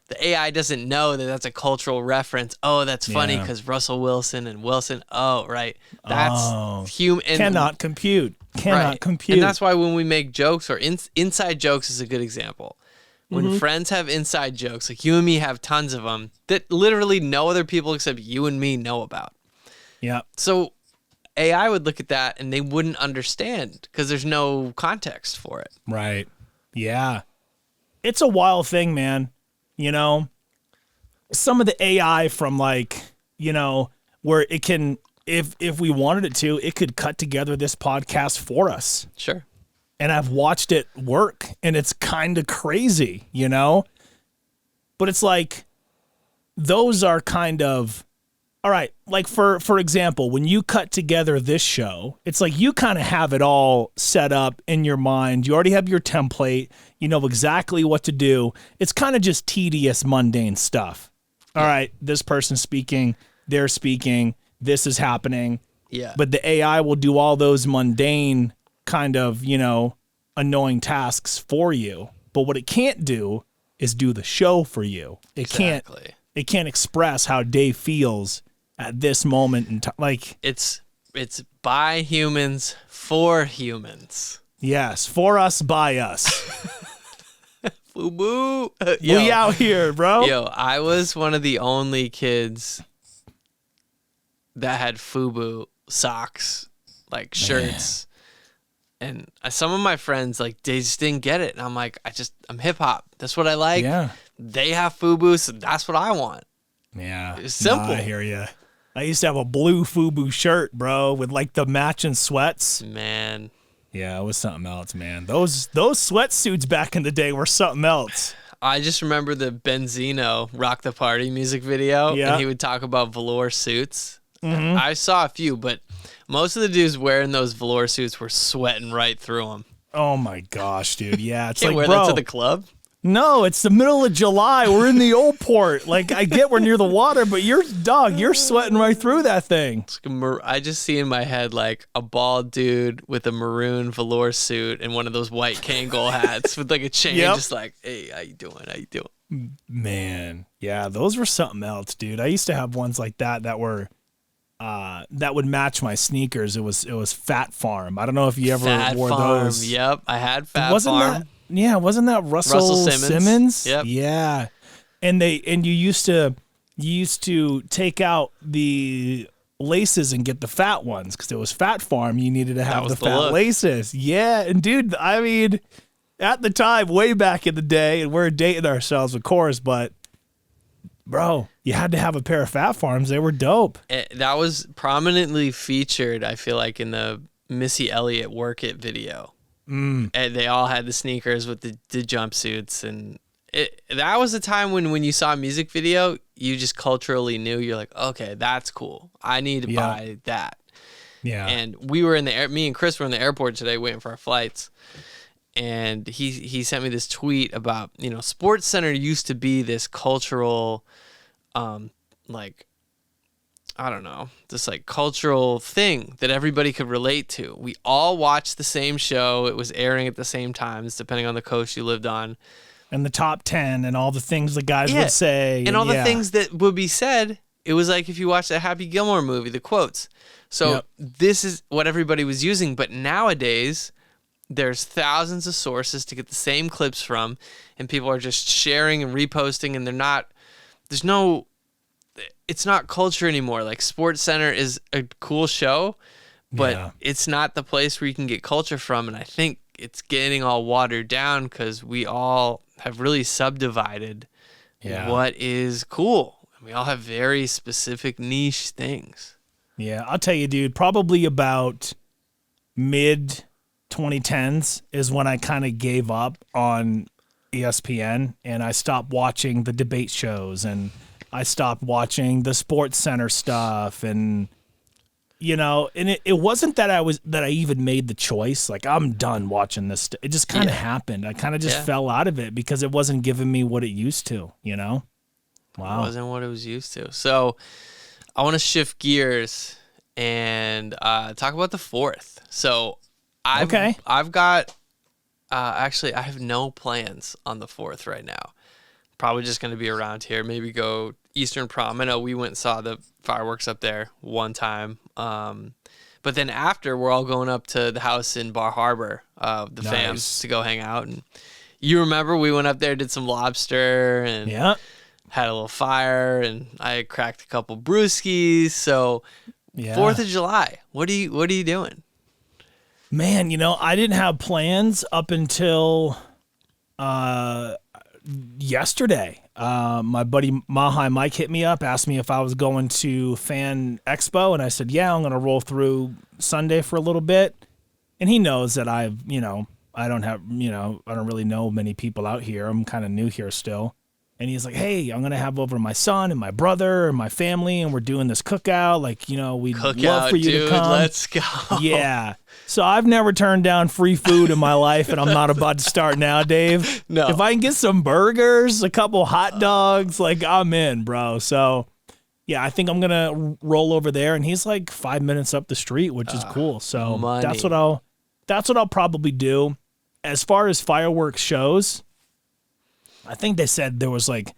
the AI doesn't know that that's a cultural reference. Oh, that's funny because Russell Wilson and Wilson. Oh, right. That's human. Cannot compute. Compute. And that's why when we make jokes, or inside jokes is a good example. When friends have inside jokes, like you and me have tons of them that literally no other people except you and me know about. Yeah. So AI would look at that and they wouldn't understand because there's no context for it. Right. Yeah. It's a wild thing, man. You know, some of the AI from like, you know, where it can, if we wanted it to, it could cut together this podcast for us. Sure. And I've watched it work and it's kind of crazy, you know, but it's like, those are kind of, all right, like for example, when you cut together this show, it's like you kind of have it all set up in your mind. You already have your template. You know exactly what to do. It's kind of just tedious, mundane stuff. All right, this person's speaking, they're speaking, this is happening. Yeah. But the AI will do all those mundane kind of, you know, annoying tasks for you. But what it can't do is do the show for you. It can't express how Dave feels at this moment in time. Like it's by humans for humans. Yes, for us by us. Boo. We out here, bro. Yo, I was one of the only kids that had FUBU socks, like shirts. Man. And some of my friends, like, they just didn't get it. And I'm like, I'm hip hop. That's what I like. Yeah. They have FUBU, so that's what I want. Yeah. It's simple. Nah, I hear you. I used to have a blue FUBU shirt, bro, with like the matching sweats. Man. Yeah, it was something else, man. Those sweatsuits back in the day were something else. I just remember the Benzino Rock the Party music video, and he would talk about velour suits. I saw a few, but most of the dudes wearing those velour suits were sweating right through them. Oh my gosh, dude. Yeah, it's Can't like, wear bro, that to the club. No, it's the middle of July. We're in the old port. Like, I get we're near the water, but you're sweating right through that thing. I just see in my head like a bald dude with a maroon velour suit and one of those white Kangol hats with like a chain, just like, hey, how you doing? How you doing? Man, yeah, those were something else, dude. I used to have ones like that were that would match my sneakers. It was Fat Farm. I don't know if you ever wore those. Yep, I had Fat Farm. Wasn't that Russell Simmons? Yep. Yeah. And you used to take out the laces and get the fat ones because it was Fat Farm. You needed to have the fat laces. Yeah. And dude, I mean, at the time, way back in the day, and we're dating ourselves, of course, but bro, you had to have a pair of Fat Farms. They were dope. That was prominently featured, I feel like, in the Missy Elliott Work It video. And they all had the sneakers with the jumpsuits, and that was a time when you saw a music video, you just culturally knew. You're like, okay, that's cool. I need to buy that. Yeah. And we were me and Chris were in the airport today waiting for our flights, and he sent me this tweet about, Sports Center used to be this cultural, like, I don't know, this like cultural thing that everybody could relate to. We all watched the same show. It was airing at the same times, depending on the coast you lived on. And the top 10 and all the things the guys would say. And all the things that would be said. It was like if you watched a Happy Gilmore movie, the quotes. So this is what everybody was using. But nowadays, there's thousands of sources to get the same clips from. And people are just sharing and reposting. And it's not culture anymore. Like, Sports Center is a cool show, but it's not the place where you can get culture from. And I think it's getting all watered down because we all have really subdivided what is cool. We all have very specific niche things. Yeah, I'll tell you, dude, probably about mid 2010s is when I kind of gave up on ESPN and I stopped watching the debate shows and I stopped watching the Sports Center stuff, and and it wasn't that I even made the choice. Like, I'm done watching this. It just kind of happened. I kind of just fell out of it because it wasn't giving me what it used to. Wow, it wasn't what it was used to. So, I want to shift gears and talk about the 4th. So, I've got actually I have no plans on the 4th right now. Probably just going to be around here. Maybe go Eastern Prom. I know we went and saw the fireworks up there one time. But then after, we're all going up to the house in Bar Harbor, the fams, to go hang out. And you remember we went up there, did some lobster, and had a little fire, and I cracked a couple brewskis. So 4th of July, what are you doing? Man, I didn't have plans up until yesterday. My buddy Mahai Mike hit me up, asked me if I was going to Fan Expo, and I said, yeah, I'm going to roll through Sunday for a little bit. And he knows that I don't really know many people out here. I'm kind of new here still. And he's like, hey, I'm going to have over my son and my brother and my family, and we're doing this cookout. Like, we'd love for you to come. Let's go. Yeah. So I've never turned down free food in my life, and I'm not about to start now, Dave. No. If I can get some burgers, a couple hot dogs, like, I'm in, bro. So, yeah, I think I'm going to roll over there, and he's like 5 minutes up the street, which is cool. So that's what I'll probably do. As far as fireworks shows, I think they said there was like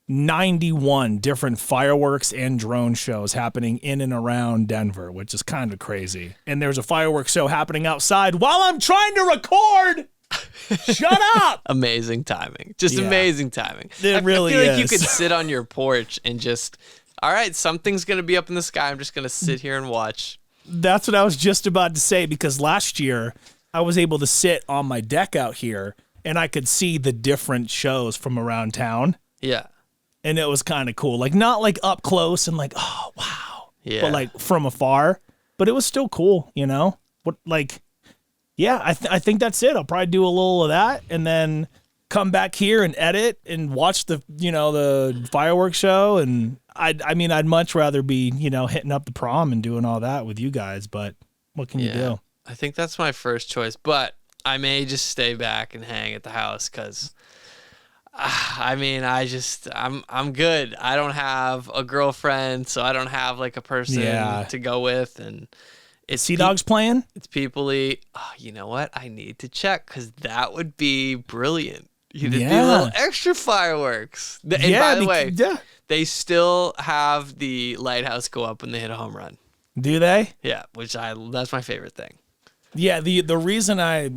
91 different fireworks and drone shows happening in and around Denver, which is kind of crazy. And there's a fireworks show happening outside while I'm trying to record. Shut up. Amazing timing. Just amazing timing. It really I feel is. like you could sit on your porch and just, all right, something's going to be up in the sky. I'm just going to sit here and watch. That's what I was just about to say, because last year I was able to sit on my deck out here and I could see the different shows from around town. Yeah. And it was kind of cool. Like, not like up close and like, oh, wow. Yeah. But like from afar. But it was still cool, What, like, yeah, I think that's it. I'll probably do a little of that and then come back here and edit and watch the fireworks show. And I'd much rather be, hitting up the prom and doing all that with you guys. But what can you do? I think that's my first choice. But I may just stay back and hang at the house because I mean, I'm good. I don't have a girlfriend, so I don't have like a person Yeah. to go with, and it's Sea Dogs playing? it's people-y. Oh, you know what? I need to check because that would be brilliant. You did the little extra fireworks. And by the way, they still have the lighthouse go up when they hit a home run. Do they? Yeah, that's my favorite thing. Yeah, the reason I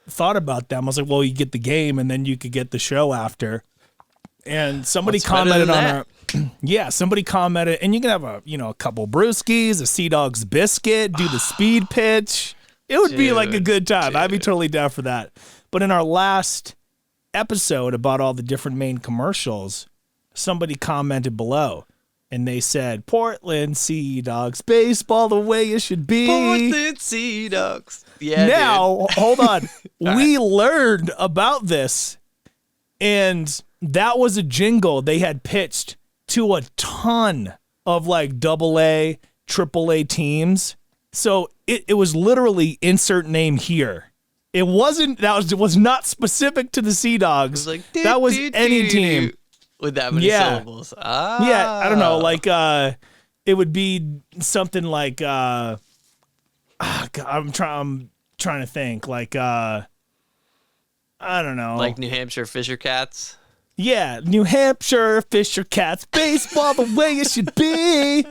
thought about them, I was like, well, you get the game and then you could get the show after. And somebody commented on our somebody commented, and you can have a couple brewskis, a Sea Dogs biscuit, do the speed pitch. It would be like a good time. I'd be totally down for that. But in our last episode about all the different main commercials, somebody commented below. And they said, Portland Sea Dogs, baseball the way it should be. Portland Sea Dogs. Yeah. Now, hold on. We learned about this, and that was a jingle they had pitched to a ton of like AA, AAA teams. So it was literally insert name here. It was not specific to the Sea Dogs. Like, that was any team. With that many syllables. Yeah, I don't know. Like, it would be something like, God, I'm trying to think. Like, I don't know. Like New Hampshire Fisher Cats. Yeah, New Hampshire Fisher Cats, baseball the way it should be.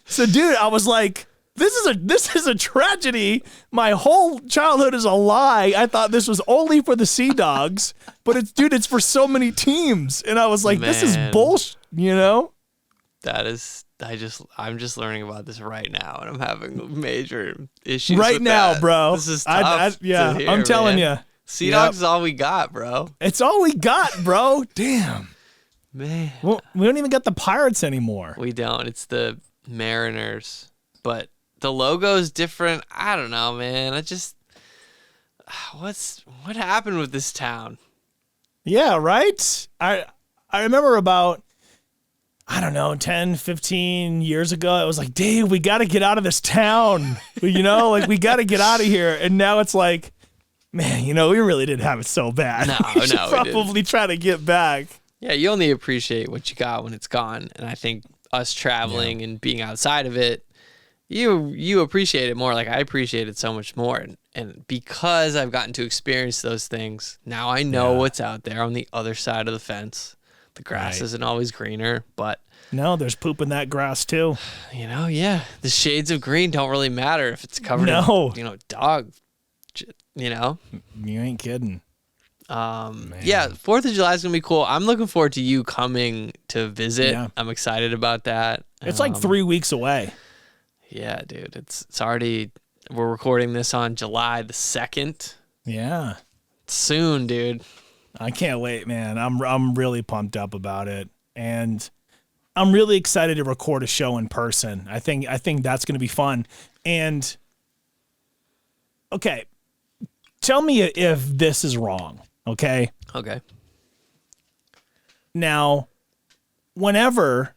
So, dude, I was like, this is a tragedy. My whole childhood is a lie. I thought this was only for the Sea Dogs, but it's for so many teams. And I was like, this is bullshit, you know? I'm just learning about this right now, and I'm having major issues right now, that. bro. This is tough. I'm telling you. Sea Dogs is all we got, bro. It's all we got, bro. Damn. Man. Well, we don't even got the Pirates anymore. We don't. It's the Mariners. But the logo's different. I don't know, man. What happened with this town? Yeah, right? I remember about, I don't know, 10, 15 years ago, I was like, Dave, we got to get out of this town. We got to get out of here. And now it's like, man, we really didn't have it so bad. We should probably try to get back. Yeah, you only appreciate what you got when it's gone. And I think us traveling and being outside of it, you appreciate it more. Like, I appreciate it so much more. And because I've gotten to experience those things, now I know what's out there on the other side of the fence. The grass isn't always greener, but... No, there's poop in that grass, too. The shades of green don't really matter if it's covered in, dog... You ain't kidding. 4th of July is gonna be cool. I'm looking forward to you coming to visit. I'm excited about that. It's like 3 weeks away. Yeah, dude. It's already, we're recording this on July the 2nd. Yeah. Soon, dude. I can't wait, man. I'm really pumped up about it. And I'm really excited to record a show in person. I think that's gonna be fun. And okay. Tell me if this is wrong, okay? Okay. Now, whenever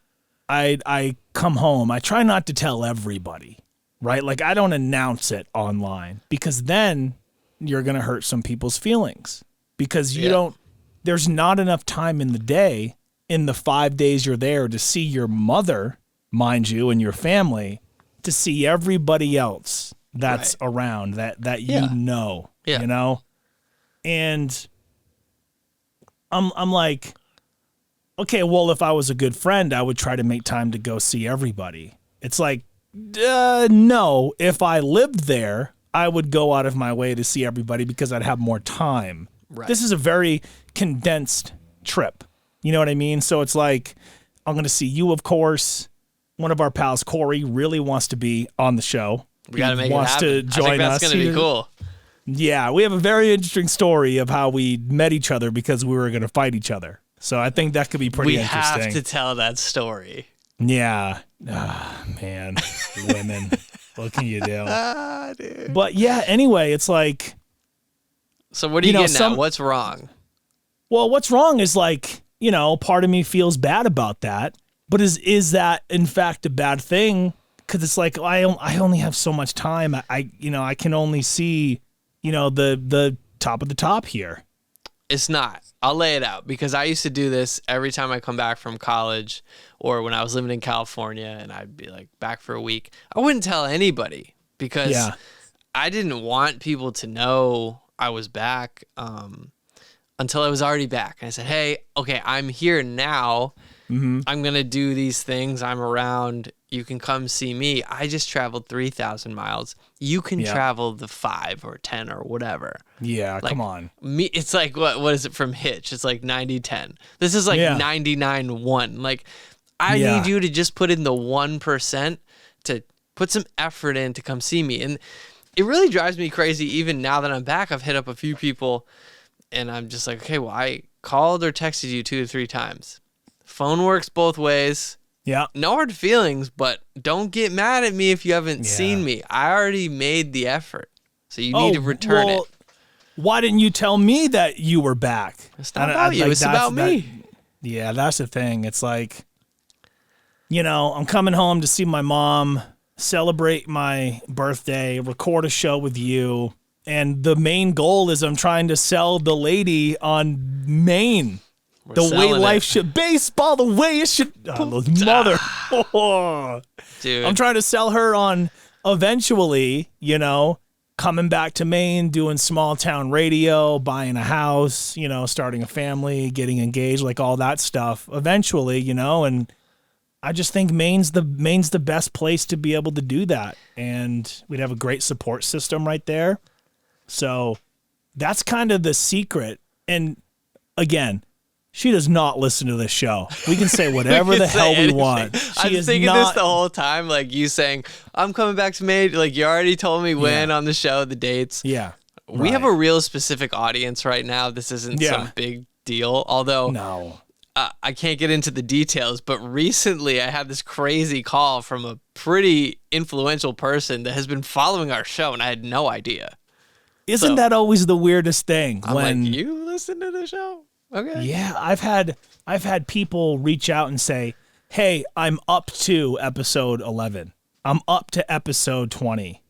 I come home, I try not to tell everybody, right? Like, I don't announce it online because then you're going to hurt some people's feelings because there's not enough time in the day, in the 5 days you're there, to see your mother, mind you, and your family, to see everybody else that's around that you know. Yeah. And I'm like, okay, well, if I was a good friend, I would try to make time to go see everybody. It's like, no, if I lived there, I would go out of my way to see everybody because I'd have more time. Right. This is a very condensed trip. You know what I mean? So it's like, I'm going to see you, of course. One of our pals, Corey, really wants to be on the show. We got to make it happen. To join I think that's going to be cool. Yeah, we have a very interesting story of how we met each other because we were going to fight each other. So I think that could be pretty interesting. We have to tell that story. Yeah. Man, women. What can you do? Dude. But yeah, anyway, it's like... So what are you getting at? What's wrong? Well, what's wrong is like, part of me feels bad about that. But is that, in fact, a bad thing? Because it's like, I only have so much time. I can only see... the top of the top here. It's not. I'll lay it out because I used to do this every time I come back from college or when I was living in California and I'd be like back for a week. I wouldn't tell anybody because I didn't want people to know I was back until I was already back. And I said, hey, okay, I'm here now. I'm going to do these things. I'm around. You can come see me. I just traveled 3,000 miles. You can travel the 5 or 10 or whatever. Yeah, like, come on. Me, it's like, what is it from Hitch? It's like 90-10. This is like 99-1. Like, I need you to just put in the 1% to put some effort in to come see me. And it really drives me crazy. Even now that I'm back, I've hit up a few people and I'm just like, okay, well, I called or texted you 2 to 3 times. Phone works both ways. Yeah. No hard feelings, but don't get mad at me if you haven't seen me. I already made the effort. So you need to return it. Why didn't you tell me that you were back? It's not about you. It's about me. Yeah, that's the thing. It's like, I'm coming home to see my mom, celebrate my birthday, record a show with you. And the main goal is I'm trying to sell the lady on Maine. The way life should, baseball, the way it should. Oh, mother. Dude. I'm trying to sell her on eventually, coming back to Maine, doing small town radio, buying a house, starting a family, getting engaged, like all that stuff eventually, and I just think Maine's the best place to be able to do that. And we'd have a great support system right there. So that's kind of the secret. And again, she does not listen to this show. We can say whatever the hell we want. I'm thinking this the whole time, like you saying, I'm coming back to Maine. Like you already told me when on the show, the dates. Yeah. We have a real specific audience right now. This isn't some big deal. Although I can't get into the details, but recently I had this crazy call from a pretty influential person that has been following our show, and I had no idea. Isn't that always the weirdest thing? I'm like, you listen to the show? Okay. Yeah, I've had people reach out and say, "Hey, I'm up to episode 11. I'm up to episode 20."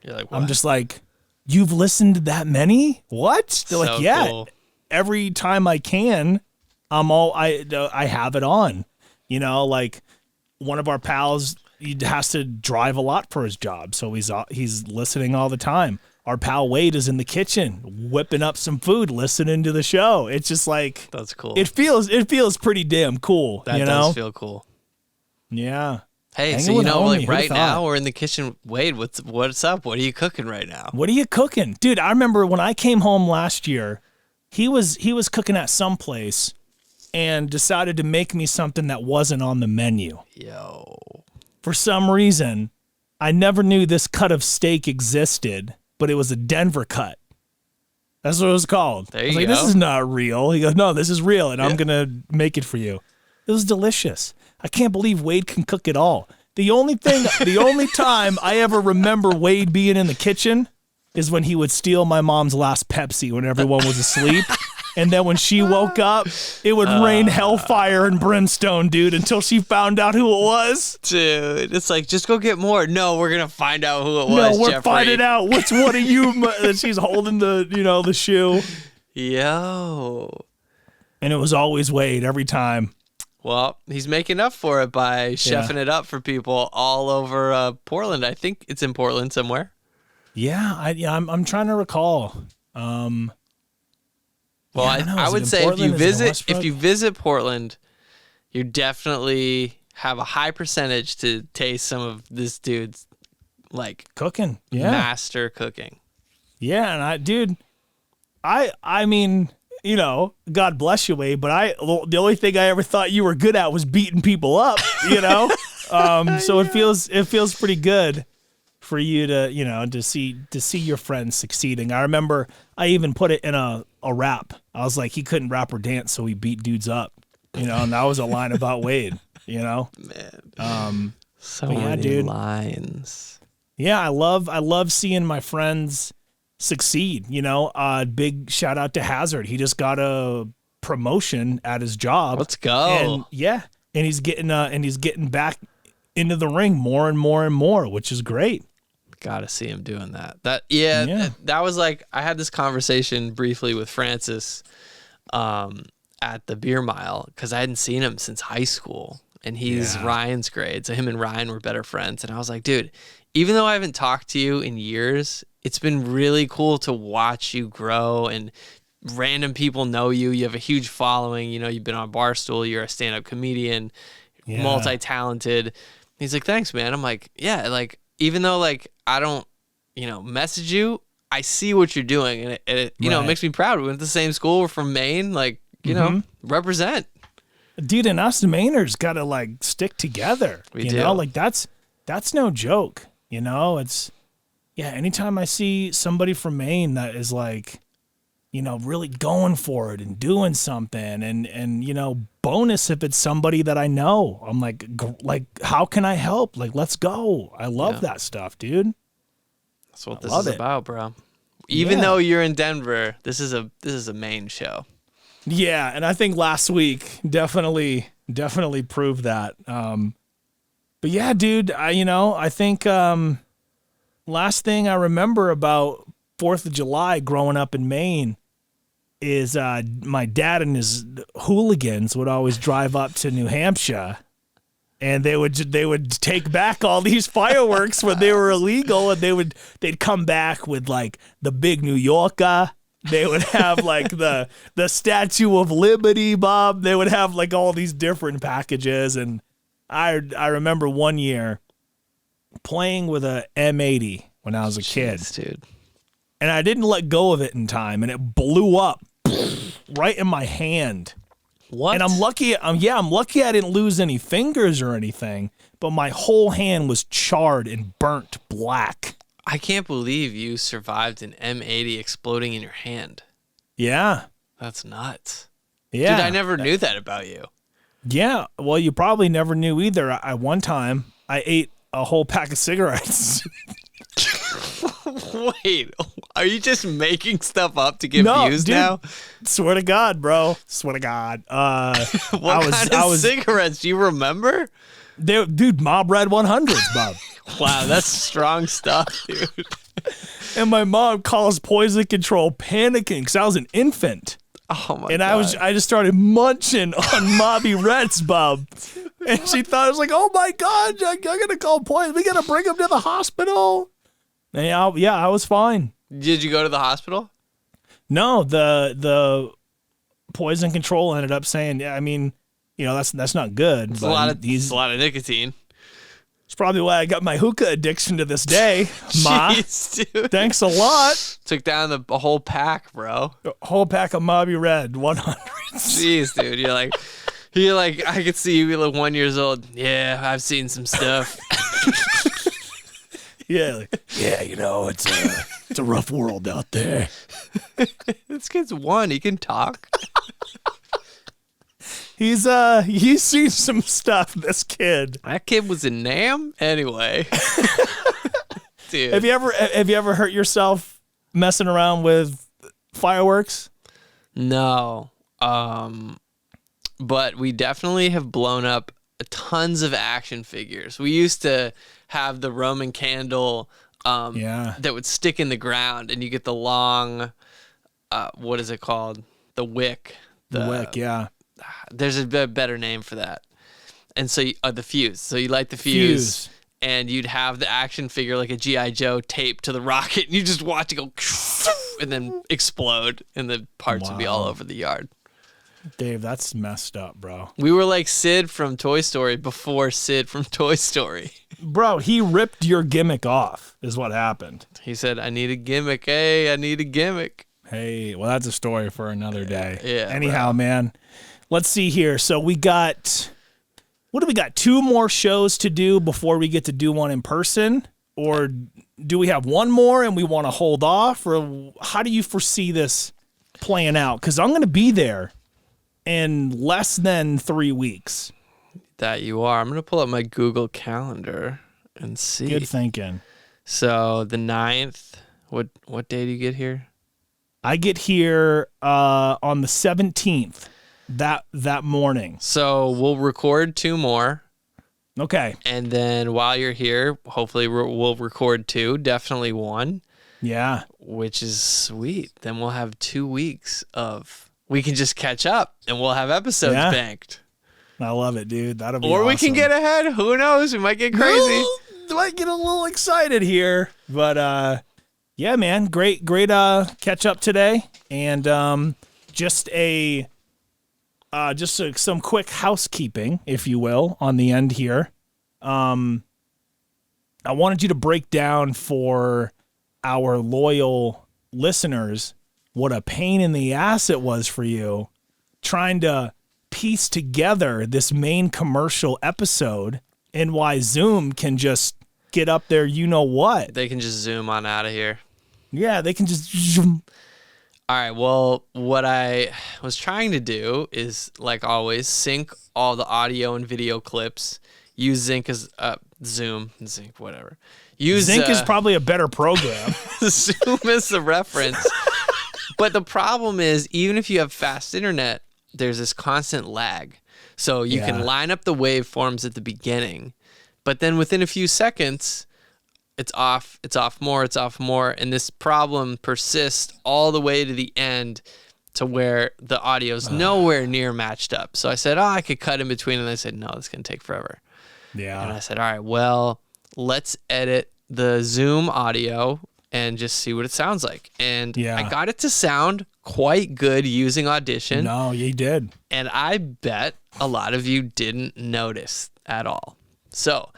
You're like, what? I'm just like, "You've listened to that many? What?" They're like, "Yeah, cool. Every time I can, I have it on." Like one of our pals, he has to drive a lot for his job, so he's listening all the time. Our pal Wade is in the kitchen whipping up some food, listening to the show. It's just like, that's cool. It feels pretty damn cool. That does feel cool. Yeah. Hey, Hangin' so with like homie, right now we're in the kitchen. Wade, what's up? What are you cooking right now? What are you cooking, dude? I remember when I came home last year, he was cooking at some place and decided to make me something that wasn't on the menu. Yo. For some reason, I never knew this cut of steak existed. But it was a Denver cut. That's what it was called. There I was you like, go. This is not real. He goes, no, this is real, and I'm going to make it for you. It was delicious. I can't believe Wade can cook it all. The only time I ever remember Wade being in the kitchen is when he would steal my mom's last Pepsi when everyone was asleep. And then when she woke up, it would rain hellfire and brimstone, dude, until she found out who it was. Dude, it's like, just go get more. No, we're going to find out who it was, No, we're Jeffrey. finding out which one of you. And she's holding the shoe. Yo. And it was always Wade every time. Well, he's making up for it by chefing it up for people all over Portland. I think it's in Portland somewhere. Yeah, I'm trying to recall. Well, I would say if you visit Portland, you definitely have a high percentage to taste some of this dude's like cooking, master cooking. Yeah, and I mean, God bless you, Wade, but the only thing I ever thought you were good at was beating people up, So it feels pretty good for you to to see your friends succeeding. I remember I even put it in a rap. I was like, he couldn't rap or dance, so he beat dudes up, and that was a line about Wade, Man. So many dude. lines. Yeah, I love seeing my friends succeed. Big shout out to Hazard. He just got a promotion at his job. Let's go. And he's getting back into the ring more and more and more, which is great. Gotta see him doing that. That was like, I had this conversation briefly with Francis at the beer mile because I hadn't seen him since high school, and he's Ryan's grade. So him and Ryan were better friends. And I was like, dude, even though I haven't talked to you in years, it's been really cool to watch you grow and random people know you. You have a huge following. You know, you've been on Barstool. You're a stand-up comedian, multi-talented. He's like, thanks, man. I'm like, yeah, like, even though, like, I don't, message you, I see what you're doing. And it you know, it makes me proud. We went to the same school. We're from Maine. Like, you know, represent. Dude, and us Mainers got to, like, stick together. We you do. know, like, that's no joke. You know, it's, anytime I see somebody from Maine that is, like, really going for it and doing something and bonus if it's somebody that I know. I'm like, how can I help? Like, let's go. I love that stuff, dude. That's what this is about, bro. Even though you're in Denver, this is a Maine show. Yeah, and I think last week definitely proved that. But yeah, dude, I think last thing I remember about 4th of July growing up in Maine is my dad and his hooligans would always drive up to New Hampshire, and they would take back all these fireworks when they were illegal, and they'd come back with like the big New Yorker. They would have like the Statue of Liberty, Bob. They would have like all these different packages, and I remember one year playing with a M80 when I was a kid, dude. And I didn't let go of it in time, and it blew up right in my hand. What? And I'm lucky I didn't lose any fingers or anything, but my whole hand was charred and burnt black. I can't believe you survived an M80 exploding in your hand. Yeah. That's nuts. Yeah. Dude, I never knew that about you. Yeah. Well, you probably never knew either. One time I ate a whole pack of cigarettes. Wait, are you just making stuff up to get views dude, now? Swear to God, bro. Swear to God. What kind of cigarettes? Do you remember? Dude, Mob Red 100s, Bob. Wow, that's strong stuff, dude. And my mom calls poison control panicking because I was an infant. Oh my and God. I just started munching on Mobby Reds, Bob. And she thought, I was like, oh my God, I'm going to call poison. We got to bring him to the hospital. And I was fine. Did you go to the hospital? No, the poison control ended up saying, I mean, that's not good. It's a lot of nicotine. It's probably why I got my hookah addiction to this day, Ma. Jeez, dude. Thanks a lot. Took down a whole pack, bro. A whole pack of Mobby Red 100s. Jeez, dude. You're like, I could see you like 1 year old. Yeah, I've seen some stuff. Yeah, it's a rough world out there. This kid's 1. He can talk. He's seen some stuff, this kid. That kid was a Nam anyway. Dude. Have you ever hurt yourself messing around with fireworks? No. But we definitely have blown up tons of action figures. We used to have the Roman candle that would stick in the ground, and you get the long what is it called? The wick. The wick, yeah. There's a better name for that. And so the fuse. So you light the fuse, and you'd have the action figure like a G.I. Joe taped to the rocket, and you just watch it go and then explode, and the parts would be all over the yard. Dave, that's messed up, bro. We were like Sid from Toy Story before Sid from Toy Story. Bro, he ripped your gimmick off, is what happened. He said, I need a gimmick. Hey, I need a gimmick. Hey, well, that's a story for another day. Yeah. Anyhow, man, let's see here. So we got, 2 more shows to do before we get to do one in person? Or do we have one more and we want to hold off? Or how do you foresee this playing out? Because I'm going to be there in less than 3 weeks. That you are. I'm going to pull up my Google Calendar and see. Good thinking. So the 9th, what day do you get here? I get here on the 17th that morning. So we'll record 2 more. Okay. And then while you're here, hopefully we'll record 2, definitely 1. Yeah. Which is sweet. Then we'll have 2 weeks of we can just catch up and we'll have episodes banked. I love it, dude. That'll be Or we can get ahead. Who knows? We might get crazy. Might get a little excited here. But yeah, man, great catch up today. And just some quick housekeeping, if you will, on the end here. I wanted you to break down for our loyal listeners what a pain in the ass it was for you trying to piece together this main commercial episode and why Zoom can just get up there, you know what. They can just zoom on out of here. Yeah, they can just zoom. All right, well, what I was trying to do is, like always, sync all the audio and video clips. Use Zinc as Zoom, Zinc, whatever. Use Zinc is probably a better program. Zoom is the reference. But the problem is, even if you have fast internet, there's this constant lag. So you can line up the waveforms at the beginning, but then within a few seconds, it's off more, and this problem persists all the way to the end to where the audio's nowhere near matched up. So I said, I could cut in between, and they said, no, it's going to take forever. Yeah. And I said, all right, well, let's edit the Zoom audio and just see what it sounds like. And I got it to sound quite good using Audition. No, you did. And I bet a lot of you didn't notice at all. So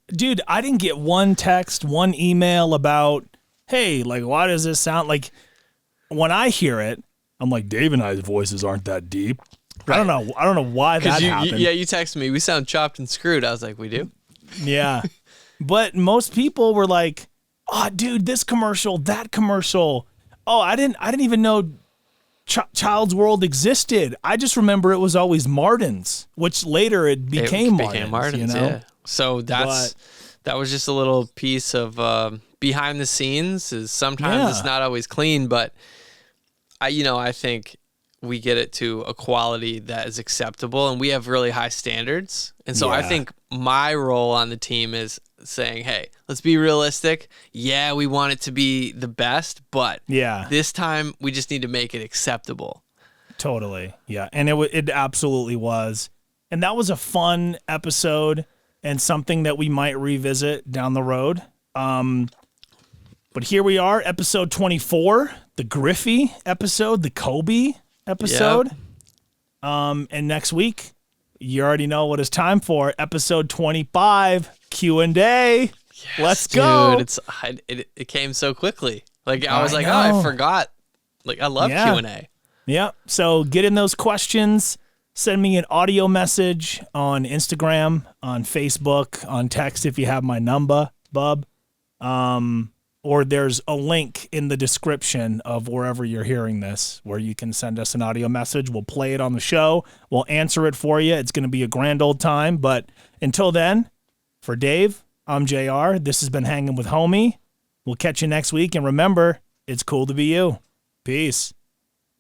dude, I didn't get one text, one email about, hey, like, why does this sound like, when I hear it, I'm like, Dave and I's voices aren't that deep. Right. I don't know why that happened. You texted me, we sound chopped and screwed. I was like, we do? Yeah. But most people were like, oh, dude, this commercial, that commercial. Oh, I didn't even know Child's World existed. I just remember it was always Martin's, which later it became Martin's. You know? Yeah. So that was just a little piece of behind the scenes. Is sometimes it's not always clean, but I think we get it to a quality that is acceptable, and we have really high standards. And so I think my role on the team is saying, hey, let's be realistic. Yeah, we want it to be the best, but this time we just need to make it acceptable. Totally. Yeah. And it absolutely was. And that was a fun episode and something that we might revisit down the road. But here we are, episode 24, the Griffey episode, the Kobe episode. Yep. And next week, you already know what it's time for. Episode 25, Q&A. Yes, let's go. Dude, it came so quickly. Like I was like, I forgot. Like I love Q&A. Yeah. So get in those questions. Send me an audio message on Instagram, on Facebook, on text if you have my number, bub. Or there's a link in the description of wherever you're hearing this where you can send us an audio message. We'll play it on the show. We'll answer it for you. It's going to be a grand old time. But until then, for Dave, I'm JR. This has been Hangin' With Homie. We'll catch you next week. And remember, it's cool to be you. Peace.